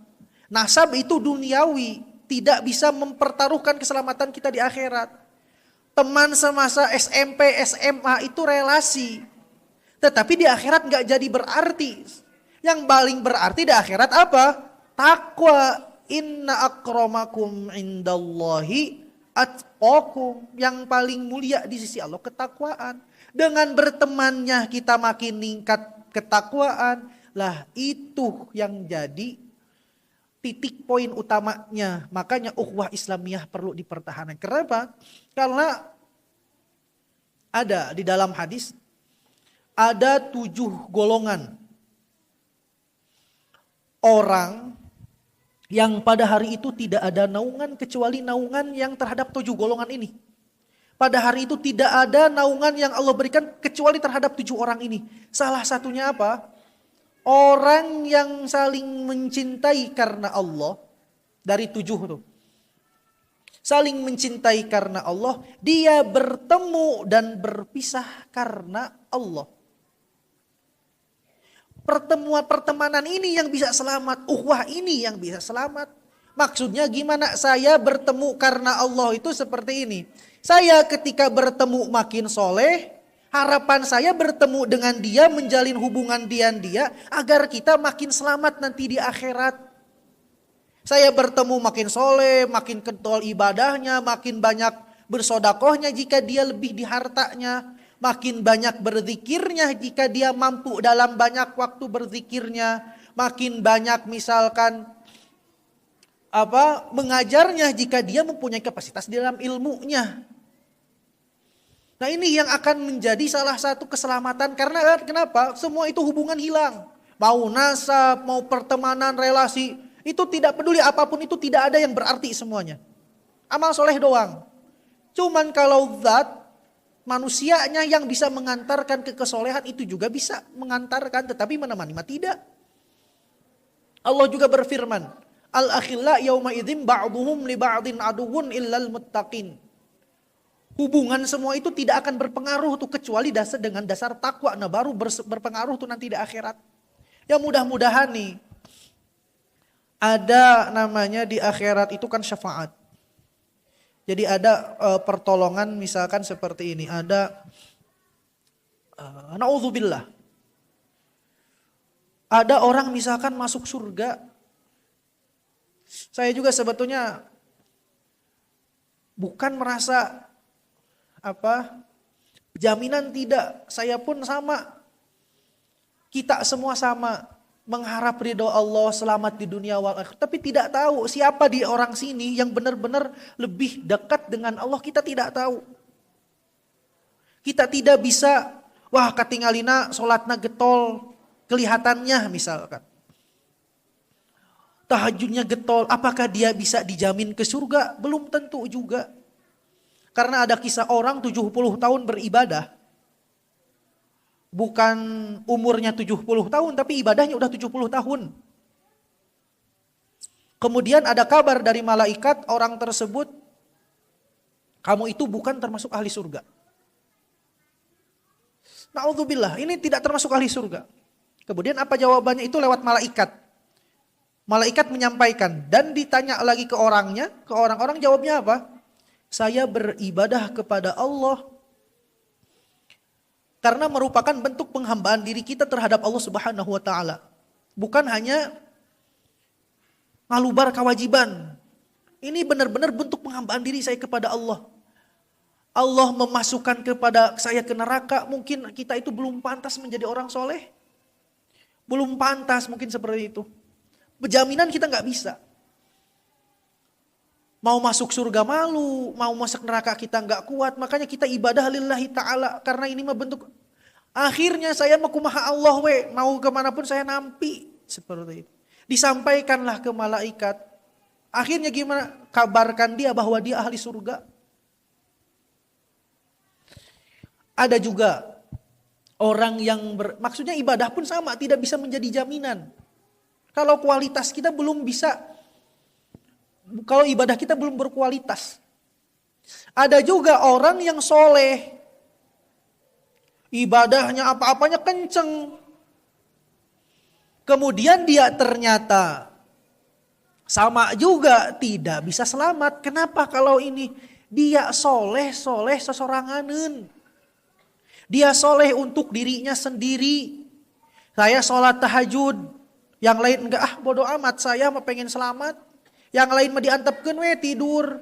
Nasab itu duniawi, tidak bisa mempertaruhkan keselamatan kita di akhirat. Teman semasa SMP, SMA itu relasi, tetapi di akhirat gak jadi berarti. Yang paling berarti di akhirat apa? Takwa. Inna akramakum indallahi atqakum. Yang paling mulia di sisi Allah ketakwaan. Dengan bertemannya kita makin meningkat ketakwaan. Lah itu yang jadi titik poin utamanya. Makanya ukhuwah Islamiyah perlu dipertahankan. Kenapa? Karena ada di dalam hadis, ada 7 golongan orang yang pada hari itu tidak ada naungan kecuali naungan yang terhadap 7 golongan ini. Pada hari itu tidak ada naungan yang Allah berikan kecuali terhadap 7 orang ini. Salah satunya apa? Orang yang saling mencintai karena Allah. Dari 7 tuh. saling mencintai karena Allah, dia bertemu dan berpisah karena Allah. Pertemanan ini yang bisa selamat, ukhuwah ini yang bisa selamat. Maksudnya gimana? Saya bertemu karena Allah itu seperti ini. Saya ketika bertemu makin soleh, harapan saya bertemu dengan dia, menjalin hubungan dia agar kita makin selamat nanti di akhirat. Saya bertemu makin soleh, makin kental ibadahnya, makin banyak bersodakohnya jika dia lebih di hartanya. Makin banyak berzikirnya jika dia mampu dalam banyak waktu berzikirnya. Makin banyak misalkan mengajarnya jika dia mempunyai kapasitas di dalam ilmunya. Nah ini yang akan menjadi salah satu keselamatan. Karena kenapa? Semua itu hubungan hilang. Mau nasab, mau pertemanan, relasi. Itu tidak peduli apapun, itu tidak ada yang berarti semuanya. Amal soleh doang. Cuman kalau zat, manusianya yang bisa mengantarkan ke kesolehan itu juga bisa mengantarkan, tetapi menemani mah tidak. Allah juga berfirman, al-akhilla yauma idzin ba'duhum li ba'din aduwwun illal muttaqin. Hubungan semua itu tidak akan berpengaruh tuh kecuali dengan dasar takwa. Nah baru berpengaruh tuh nanti di akhirat. Ya mudah-mudahan nih ada namanya di akhirat itu kan syafaat. Jadi ada pertolongan misalkan seperti ini. Ada na'udzubillah. Ada orang misalkan masuk surga. Saya juga sebetulnya bukan merasa jaminan tidak. Saya pun sama. Kita semua sama. Mengharap ridho Allah, selamat di dunia wal akhirat. Tapi tidak tahu siapa di orang sini yang benar-benar lebih dekat dengan Allah, kita tidak tahu. Kita tidak bisa, wah katingalina sholatna getol, kelihatannya misalkan. Tahajudnya getol, apakah dia bisa dijamin ke surga? Belum tentu juga. Karena ada kisah orang 70 tahun beribadah. Bukan umurnya 70 tahun, tapi ibadahnya udah 70 tahun. Kemudian ada kabar dari malaikat orang tersebut, kamu itu bukan termasuk ahli surga. Na'udzubillah, ini tidak termasuk ahli surga. Kemudian apa jawabannya itu lewat malaikat. Malaikat menyampaikan dan ditanya lagi ke orangnya, ke orang-orang jawabnya apa? Saya beribadah kepada Allah. Karena merupakan bentuk penghambaan diri kita terhadap Allah Subhanahu wa taala. Bukan hanya ngalubar kewajiban. Ini benar-benar bentuk penghambaan diri saya kepada Allah. Allah memasukkan kepada saya ke neraka, mungkin kita itu belum pantas menjadi orang soleh. Belum pantas mungkin seperti itu. Jaminan kita nggak bisa. Mau masuk surga malu, mau masuk neraka kita nggak kuat, makanya kita ibadah lillahi ta'ala. Karena ini mah bentuk, akhirnya saya mau kumaha Allah mau kemanapun saya nampi. Seperti itu. Disampaikanlah ke malaikat. Akhirnya gimana? Kabarkan dia bahwa dia ahli surga. Ada juga orang yang maksudnya ibadah pun sama, tidak bisa menjadi jaminan. Kalau kualitas kita belum bisa, kalau ibadah kita belum berkualitas. Ada juga orang yang soleh. Ibadahnya apa-apanya kenceng. Kemudian dia ternyata sama juga tidak bisa selamat. Kenapa kalau ini? Dia soleh sesoranganen. Dia soleh untuk dirinya sendiri. Saya sholat tahajud. Yang lain enggak, bodo amat, saya mah pengen selamat. Yang lain mah diantepkeun we tidur.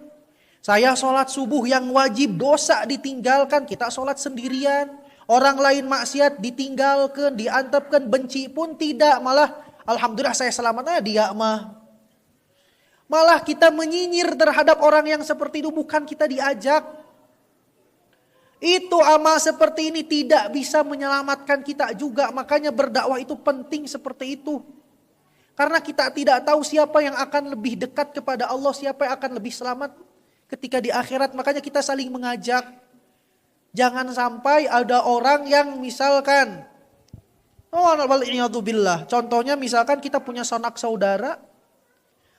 Saya sholat subuh yang wajib dosa ditinggalkan. Kita sholat sendirian. Orang lain maksiat ditinggalkan, diantepkan, benci pun tidak. Malah alhamdulillah saya selamat, dia mah. Malah kita menyinyir terhadap orang yang seperti itu, bukan kita diajak. Itu amal seperti ini tidak bisa menyelamatkan kita juga. Makanya berdakwah itu penting seperti itu. Karena kita tidak tahu siapa yang akan lebih dekat kepada Allah, siapa yang akan lebih selamat ketika di akhirat. Makanya kita saling mengajak. Jangan sampai ada orang yang misalkan, contohnya misalkan kita punya sanak saudara,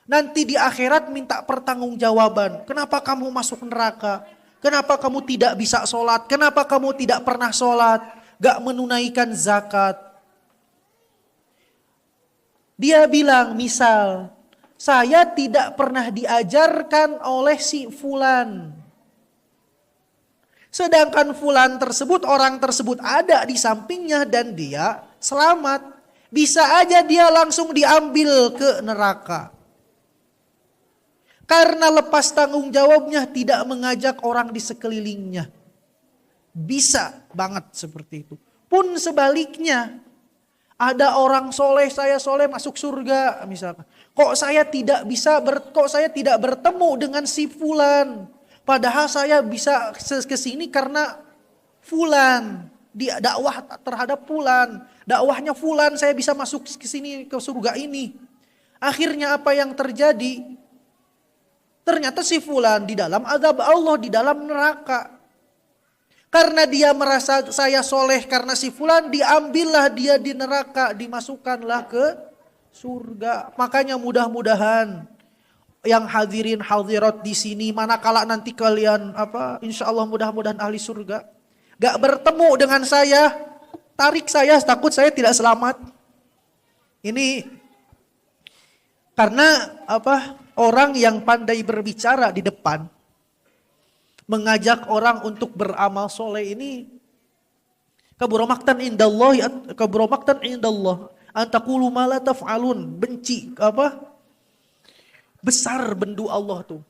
Nanti di akhirat minta pertanggungjawaban. Kenapa kamu masuk neraka? Kenapa kamu tidak bisa sholat? Kenapa kamu tidak pernah sholat? Gak menunaikan zakat? Dia bilang misal, saya tidak pernah diajarkan oleh si fulan. Sedangkan fulan tersebut, orang tersebut ada di sampingnya dan dia selamat. Bisa aja dia langsung diambil ke neraka. Karena lepas tanggung jawabnya tidak mengajak orang di sekelilingnya. Bisa banget seperti itu. Pun sebaliknya, ada orang soleh, saya soleh masuk surga misalkan. Kok saya tidak bertemu dengan si fulan. Padahal saya bisa kesini karena fulan. Dia dakwah terhadap fulan. Dakwahnya fulan, saya bisa masuk ke sini ke surga ini. Akhirnya apa yang terjadi? Ternyata si fulan di dalam azab Allah, di dalam neraka. Karena dia merasa saya soleh karena si fulan, diambillah dia di neraka, dimasukkanlah ke surga. Makanya mudah-mudahan yang hadirin hadirat di sini, manakala nanti kalian insya Allah mudah-mudahan ahli surga, gak bertemu dengan saya, tarik saya, takut saya tidak selamat. Ini karena orang yang pandai berbicara di depan, mengajak orang untuk beramal soleh ini, kabura maktan indallah antaqulu ma la taf'alun, benci besar bendu Allah tuh.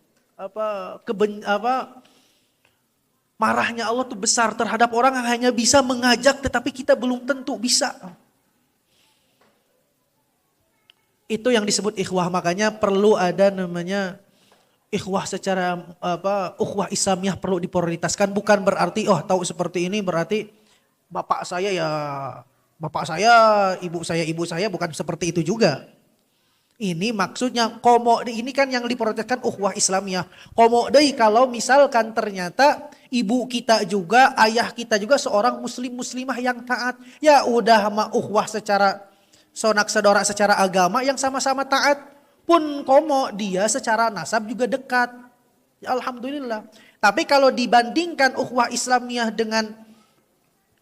Marahnya Allah tuh besar terhadap orang yang hanya bisa mengajak tetapi kita belum tentu bisa. Itu yang disebut ikhwah, makanya perlu ada namanya ikhwah secara ukhuwah Islamiyah perlu diprioritaskan, bukan berarti tahu seperti ini berarti bapak saya, ibu saya, bukan seperti itu juga. Ini maksudnya ini kan yang diprioritaskan ukhuwah Islamiyah. Kalau misalkan ternyata ibu kita juga, ayah kita juga seorang muslimah yang taat, ya udah ukhuwah secara sonak saudara secara agama yang sama-sama taat pun dia secara nasab juga dekat. Ya, alhamdulillah. Tapi kalau dibandingkan ukhuwah Islamiyah dengan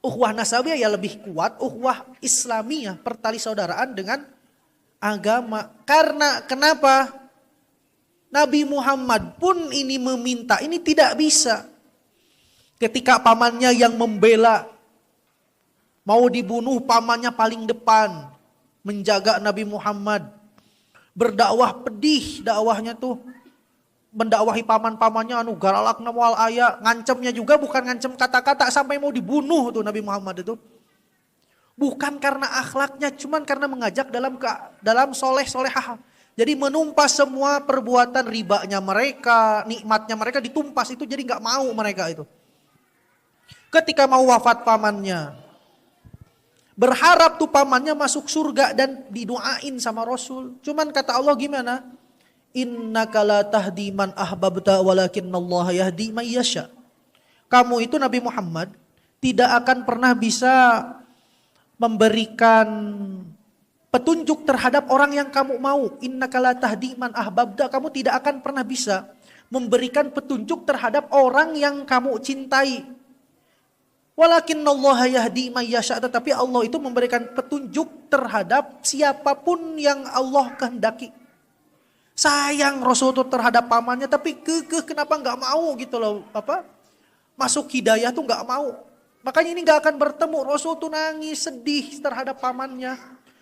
ukhuwah nasabiyah, ya lebih kuat ukhuwah Islamiyah, pertali saudaraan dengan agama. Karena kenapa? Nabi Muhammad pun ini meminta, ini tidak bisa. Ketika pamannya yang membela, mau dibunuh pamannya paling depan, menjaga Nabi Muhammad. Berdakwah pedih dakwahnya tuh. Mendakwahi paman-pamannya garalak nawal ayat. Ngancemnya juga bukan ngancem kata-kata, sampai mau dibunuh tuh Nabi Muhammad itu. Bukan karena akhlaknya, cuman karena mengajak dalam soleh-solehah. Jadi menumpas semua perbuatan ribanya mereka, nikmatnya mereka ditumpas itu, jadi gak mau mereka itu. Ketika mau wafat pamannya, berharap tuh pamannya masuk surga dan didoain sama Rasul. Cuman kata Allah gimana? Innaka la tahdi man ahbabta walakinnallaha yahdi man yasha. Kamu itu Nabi Muhammad tidak akan pernah bisa memberikan petunjuk terhadap orang yang kamu mau. Innaka la tahdi man ahbabta. Kamu tidak akan pernah bisa memberikan petunjuk terhadap orang yang kamu cintai. Walakinnallaha yahdi man yasha, tetapi Allah itu memberikan petunjuk terhadap siapapun yang Allah kehendaki. Sayang Rasul itu terhadap pamannya, tapi kenapa nggak mau gitu loh, masuk hidayah tuh nggak mau. Makanya ini nggak akan bertemu. Rasul tuh nangis sedih terhadap pamannya.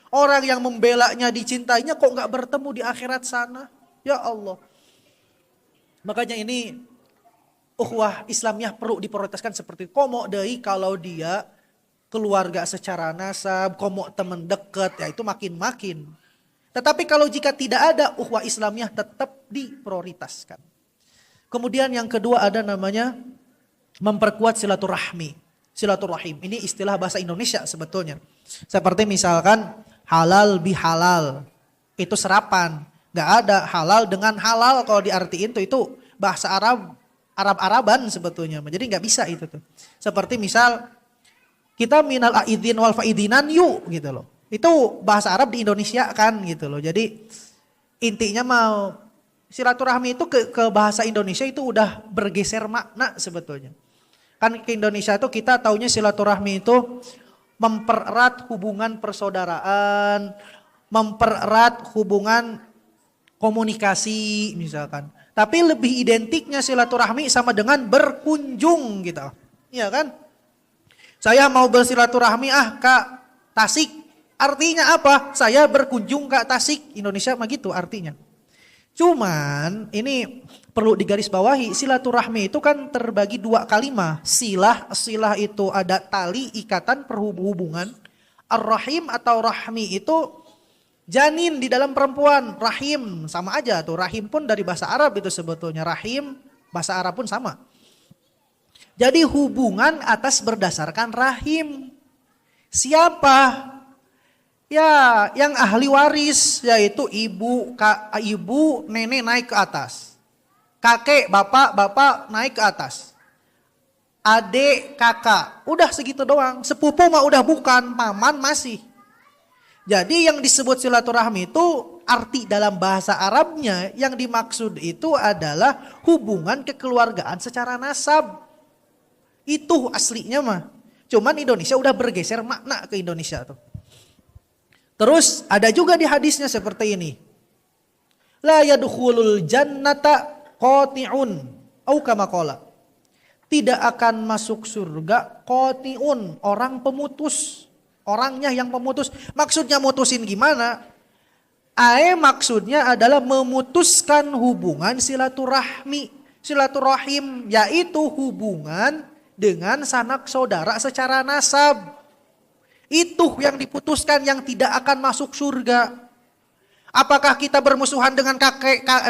Orang yang membelanya, dicintainya kok nggak bertemu di akhirat sana. Ya Allah. Makanya ini ukhuwah Islamiyah perlu diprioritaskan seperti itu. Kalau dia keluarga secara nasab, teman dekat, ya itu makin-makin. Tetapi kalau jika tidak ada, ukhuwah Islamiyah tetap diprioritaskan. Kemudian yang kedua ada namanya memperkuat silaturahim. Ini istilah bahasa Indonesia sebetulnya. Seperti misalkan halal bihalal. Itu serapan. Gak ada halal dengan halal kalau diartiin tuh, itu bahasa Arab-Araban sebetulnya. Jadi gak bisa itu tuh. Seperti misal kita minal aidin wal faidinan yuk gitu loh. Itu bahasa Arab di Indonesia kan gitu loh. Jadi Intinya mau silaturahmi itu ke bahasa Indonesia itu udah bergeser makna sebetulnya. Kan ke Indonesia itu kita taunya silaturahmi itu mempererat hubungan persaudaraan, mempererat hubungan komunikasi misalkan. Tapi lebih identiknya silaturahmi sama dengan berkunjung gitu. Iya kan? Saya mau bersilaturahmi ke Tasik. Artinya apa? Saya berkunjung ke Tasik. Indonesia mah gitu artinya. Cuman ini perlu digarisbawahi, silaturahmi itu kan terbagi dua kalimat. Silah itu ada tali ikatan perhubungan. Ar-rahim atau rahmi itu janin di dalam perempuan, rahim sama aja tuh. Rahim pun dari bahasa Arab itu sebetulnya. Rahim bahasa Arab pun sama. Jadi hubungan atas berdasarkan rahim. Siapa? Ya, yang ahli waris yaitu ibu, nenek naik ke atas. Kakek, bapak naik ke atas. Adik, kakak, udah segitu doang. Sepupu mah udah bukan, paman masih. Jadi yang disebut silaturahmi itu arti dalam bahasa Arabnya yang dimaksud itu adalah hubungan kekeluargaan secara nasab. Itu aslinya mah. Cuman Indonesia udah bergeser makna ke Indonesia tuh. Terus ada juga di hadisnya seperti ini. La yadkhulul jannata qati'un au kama qala. Tidak akan masuk surga qati'un, orang pemutus. Orangnya yang pemutus. Maksudnya mutusin gimana? Maksudnya adalah memutuskan hubungan silaturahmi. Silaturahim yaitu hubungan dengan sanak saudara secara nasab. Itu yang diputuskan yang tidak akan masuk surga. Apakah kita bermusuhan dengan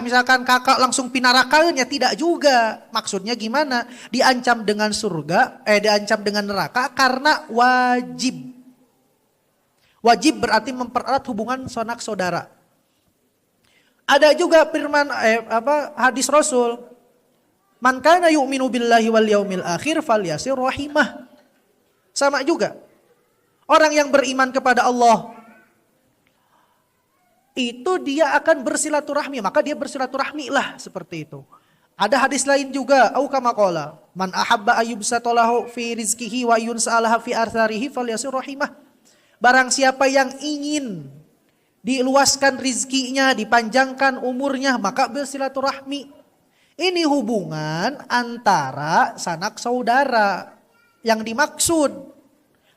misalkan kakak langsung pinarakalnya? Tidak juga. Maksudnya gimana? Diancam dengan surga, diancam dengan neraka karena wajib. Wajib berarti mempererat hubungan sanak saudara. Ada juga firman hadis Rasul, man kana yu'minu billahi wal yaumil akhir falyasir rahimah. Sama juga. Orang yang beriman kepada Allah itu dia akan bersilaturahmi, maka dia bersilaturahmi lah seperti itu. Ada hadis lain juga, au kama qala, man ahabba ayyubsatalahu fi rizqihi wa yunsalaha fi artharihi falyasir rahimah. Barang siapa yang ingin diluaskan rizkinya, dipanjangkan umurnya, maka bersilaturahmi. Ini hubungan antara sanak saudara yang dimaksud.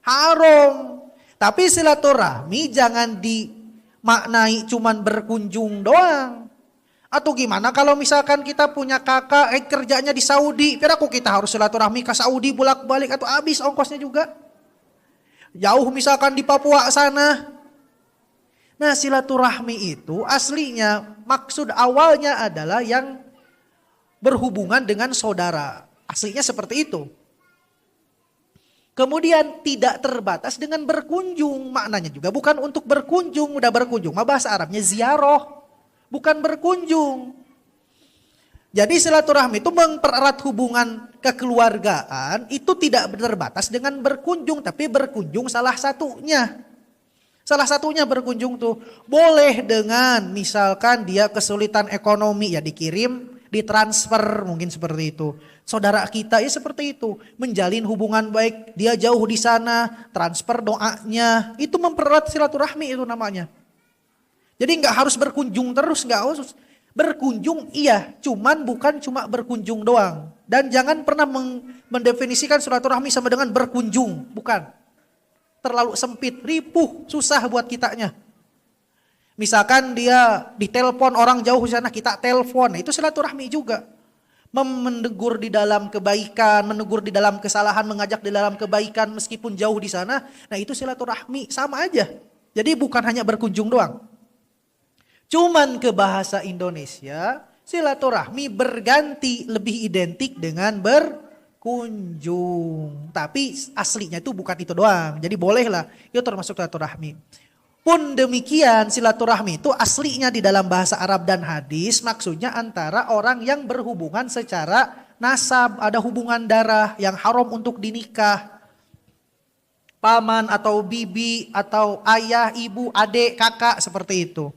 Haram. Tapi silaturahmi jangan dimaknai cuman berkunjung doang. Atau gimana kalau misalkan kita punya kakak kerjanya di Saudi, kira kok kita harus silaturahmi ke Saudi bolak-balik atau habis ongkosnya juga? Jauh misalkan di Papua sana. Nah silaturahmi itu aslinya maksud awalnya adalah yang berhubungan dengan saudara. Aslinya seperti itu. Kemudian tidak terbatas dengan berkunjung. Maknanya juga bukan untuk berkunjung. Udah berkunjung mah bahasa Arabnya ziarah. Bukan berkunjung. Jadi silaturahmi itu mempererat hubungan kekeluargaan itu tidak terbatas dengan berkunjung. Tapi berkunjung salah satunya. Salah satunya berkunjung tuh boleh dengan misalkan dia kesulitan ekonomi ya dikirim, ditransfer mungkin seperti itu. Saudara kita ya seperti itu. Menjalin hubungan baik, dia jauh di sana, transfer doanya. Itu mempererat silaturahmi itu namanya. Jadi nggak harus berkunjung terus, nggak harus. Berkunjung iya, cuman bukan cuma berkunjung doang. Dan jangan pernah mendefinisikan silaturahmi sama dengan berkunjung, bukan. Terlalu sempit, ripuh, susah buat kitanya. Misalkan dia ditelepon orang jauh di sana, kita telepon, itu silaturahmi juga. Menegur di dalam kebaikan, menegur di dalam kesalahan, mengajak di dalam kebaikan meskipun jauh di sana, nah itu silaturahmi, sama aja. Jadi bukan hanya berkunjung doang. Cuman ke bahasa Indonesia, silaturahmi berganti lebih identik dengan berkunjung. Tapi aslinya itu bukan itu doang. Jadi bolehlah, itu termasuk silaturahmi. Pun demikian silaturahmi itu aslinya di dalam bahasa Arab dan hadis maksudnya antara orang yang berhubungan secara nasab. Ada hubungan darah yang haram untuk dinikah. Paman atau bibi atau ayah, ibu, adik, kakak seperti itu.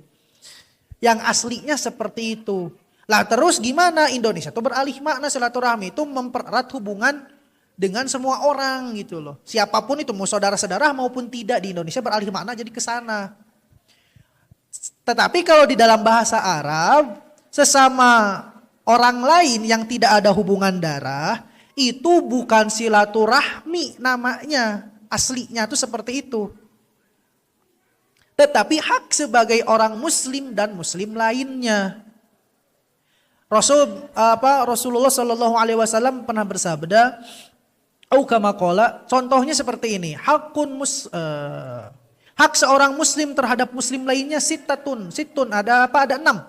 Yang aslinya seperti itu. Lah terus gimana Indonesia tuh beralih makna silaturahmi itu mempererat hubungan dengan semua orang gitu loh. Siapapun itu mau saudara-saudara maupun tidak di Indonesia beralih makna jadi ke sana. Tetapi kalau di dalam bahasa Arab sesama orang lain yang tidak ada hubungan darah itu bukan silaturahmi namanya. Aslinya itu seperti itu. Tetapi hak sebagai orang muslim dan muslim lainnya. Rasulullah Shallallahu Alaihi Wasallam pernah bersabda, "Au kama qala," contohnya seperti ini, hak seorang muslim terhadap muslim lainnya situn ada apa? Ada 6.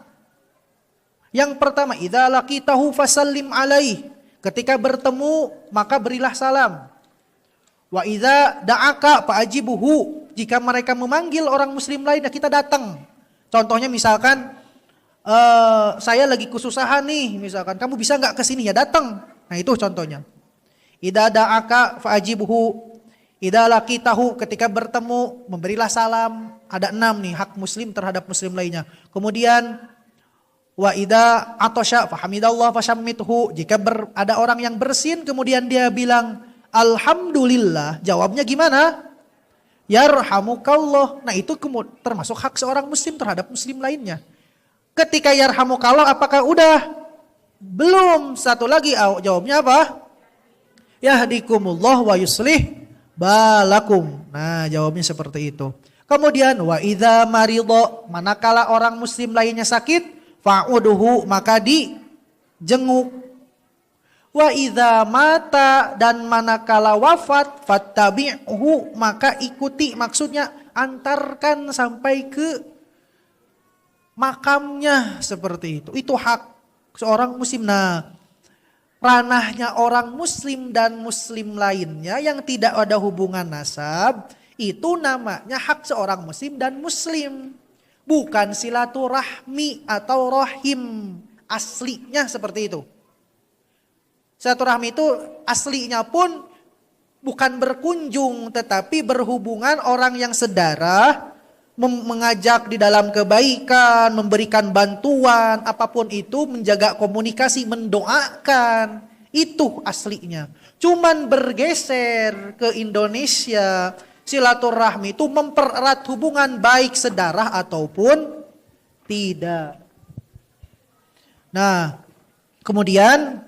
Yang pertama, idza laqitahu fasallim alaih, ketika bertemu maka berilah salam. Wa idza da'aka fa'ajibuhu, jika mereka memanggil orang muslim lain kita datang. Contohnya misalkan saya lagi kesusahan nih, misalkan kamu bisa nggak kesini ya datang. Nah itu contohnya. Idza da'aka fa'ajibuhu, idza laqitahu, ketika bertemu memberilah salam. Ada 6 nih hak muslim terhadap muslim lainnya. Kemudian wa idza atasha fahamidallah fashammithu, jika ada orang yang bersin kemudian dia bilang alhamdulillah, jawabnya gimana? Yarhamukallah. Nah itu termasuk hak seorang muslim terhadap muslim lainnya. Ketika yarhamukallah apakah udah? Belum. Satu lagi jawabnya apa? Yahdikumullah wa yuslih balakum. Nah jawabnya seperti itu. Kemudian wa idza maridha, manakala orang muslim lainnya sakit, fa'uduhu, maka dijenguk. Wa idza mata, dan manakala wafat, fattabi'hu, maka ikuti, maksudnya antarkan sampai ke makamnya, seperti itu. Itu hak seorang muslim. Nah, ranahnya orang muslim dan muslim lainnya yang tidak ada hubungan nasab, itu namanya hak seorang muslim dan muslim. Bukan silaturahmi atau rahim. Aslinya seperti itu. Silaturahmi itu aslinya pun bukan berkunjung, tetapi berhubungan orang yang sedarah, mengajak di dalam kebaikan, memberikan bantuan, apapun itu, menjaga komunikasi, mendoakan. Itu aslinya. Cuman bergeser ke Indonesia, silaturahmi itu mempererat hubungan baik sedarah ataupun tidak. Nah, kemudian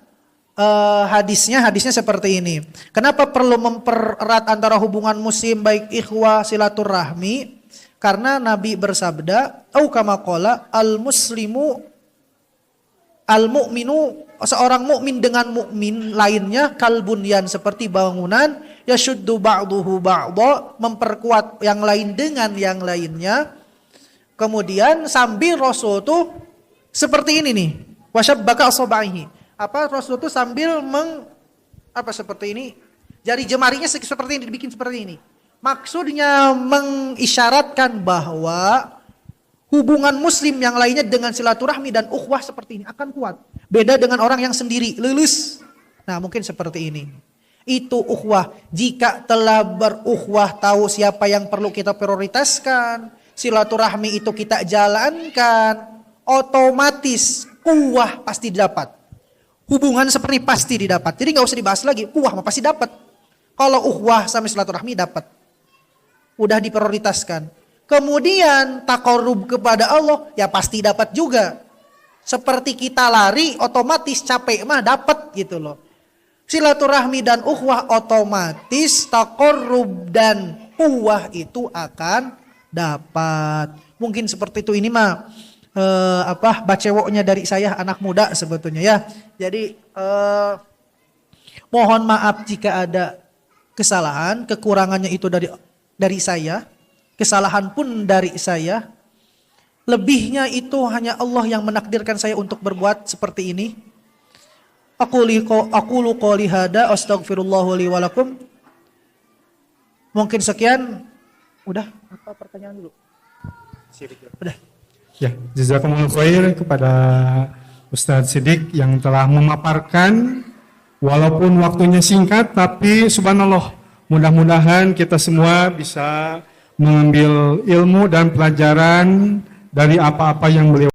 hadisnya seperti ini. Kenapa perlu mempererat antara hubungan muslim baik ikhwah silaturahmi? Karena Nabi bersabda, au kama qala al-muslimu al-mu'minu, seorang mukmin dengan mukmin lainnya kalbunyan, seperti bangunan, yashuddu ba'duhu ba'dha, memperkuat yang lain dengan yang lainnya. Kemudian sambil Rasul tuh seperti ini nih, wasyabbaka asaba'ihi. Rasul tuh sambil seperti ini, jari jemarinya seperti ini, dibikin seperti ini. Maksudnya mengisyaratkan bahwa hubungan muslim yang lainnya dengan silaturahmi dan ukhuwah seperti ini akan kuat. Beda dengan orang yang sendiri, lulus. Nah mungkin seperti ini. Itu ukhuwah. Jika telah berukhuwah, tahu siapa yang perlu kita prioritaskan, silaturahmi itu kita jalankan, otomatis ukhuwah pasti didapat. Hubungan seperti pasti didapat. Jadi gak usah dibahas lagi, ukhuwah mah pasti dapat. Kalau ukhuwah sama silaturahmi dapat. Udah diprioritaskan. Kemudian taqarrub kepada Allah ya pasti dapat juga. Seperti kita lari otomatis capek mah dapat gitu loh. Silaturahmi dan ukhuwah otomatis taqarrub dan ukhuwah itu akan dapat. Mungkin seperti itu, ini mah bacewoknya dari saya, anak muda sebetulnya ya. Jadi mohon maaf jika ada kesalahan, kekurangannya itu dari saya, kesalahan pun dari saya. Lebihnya itu hanya Allah yang menakdirkan saya untuk berbuat seperti ini. Aqulu qouli hada astaghfirullahu li wa lakum. Mungkin sekian. Udah, apa pertanyaan dulu? Udah. Ya, jazakumullah khair kepada Ustadz Siddiq yang telah memaparkan, walaupun waktunya singkat tapi subhanallah, mudah-mudahan kita semua bisa mengambil ilmu dan pelajaran dari apa-apa yang beliau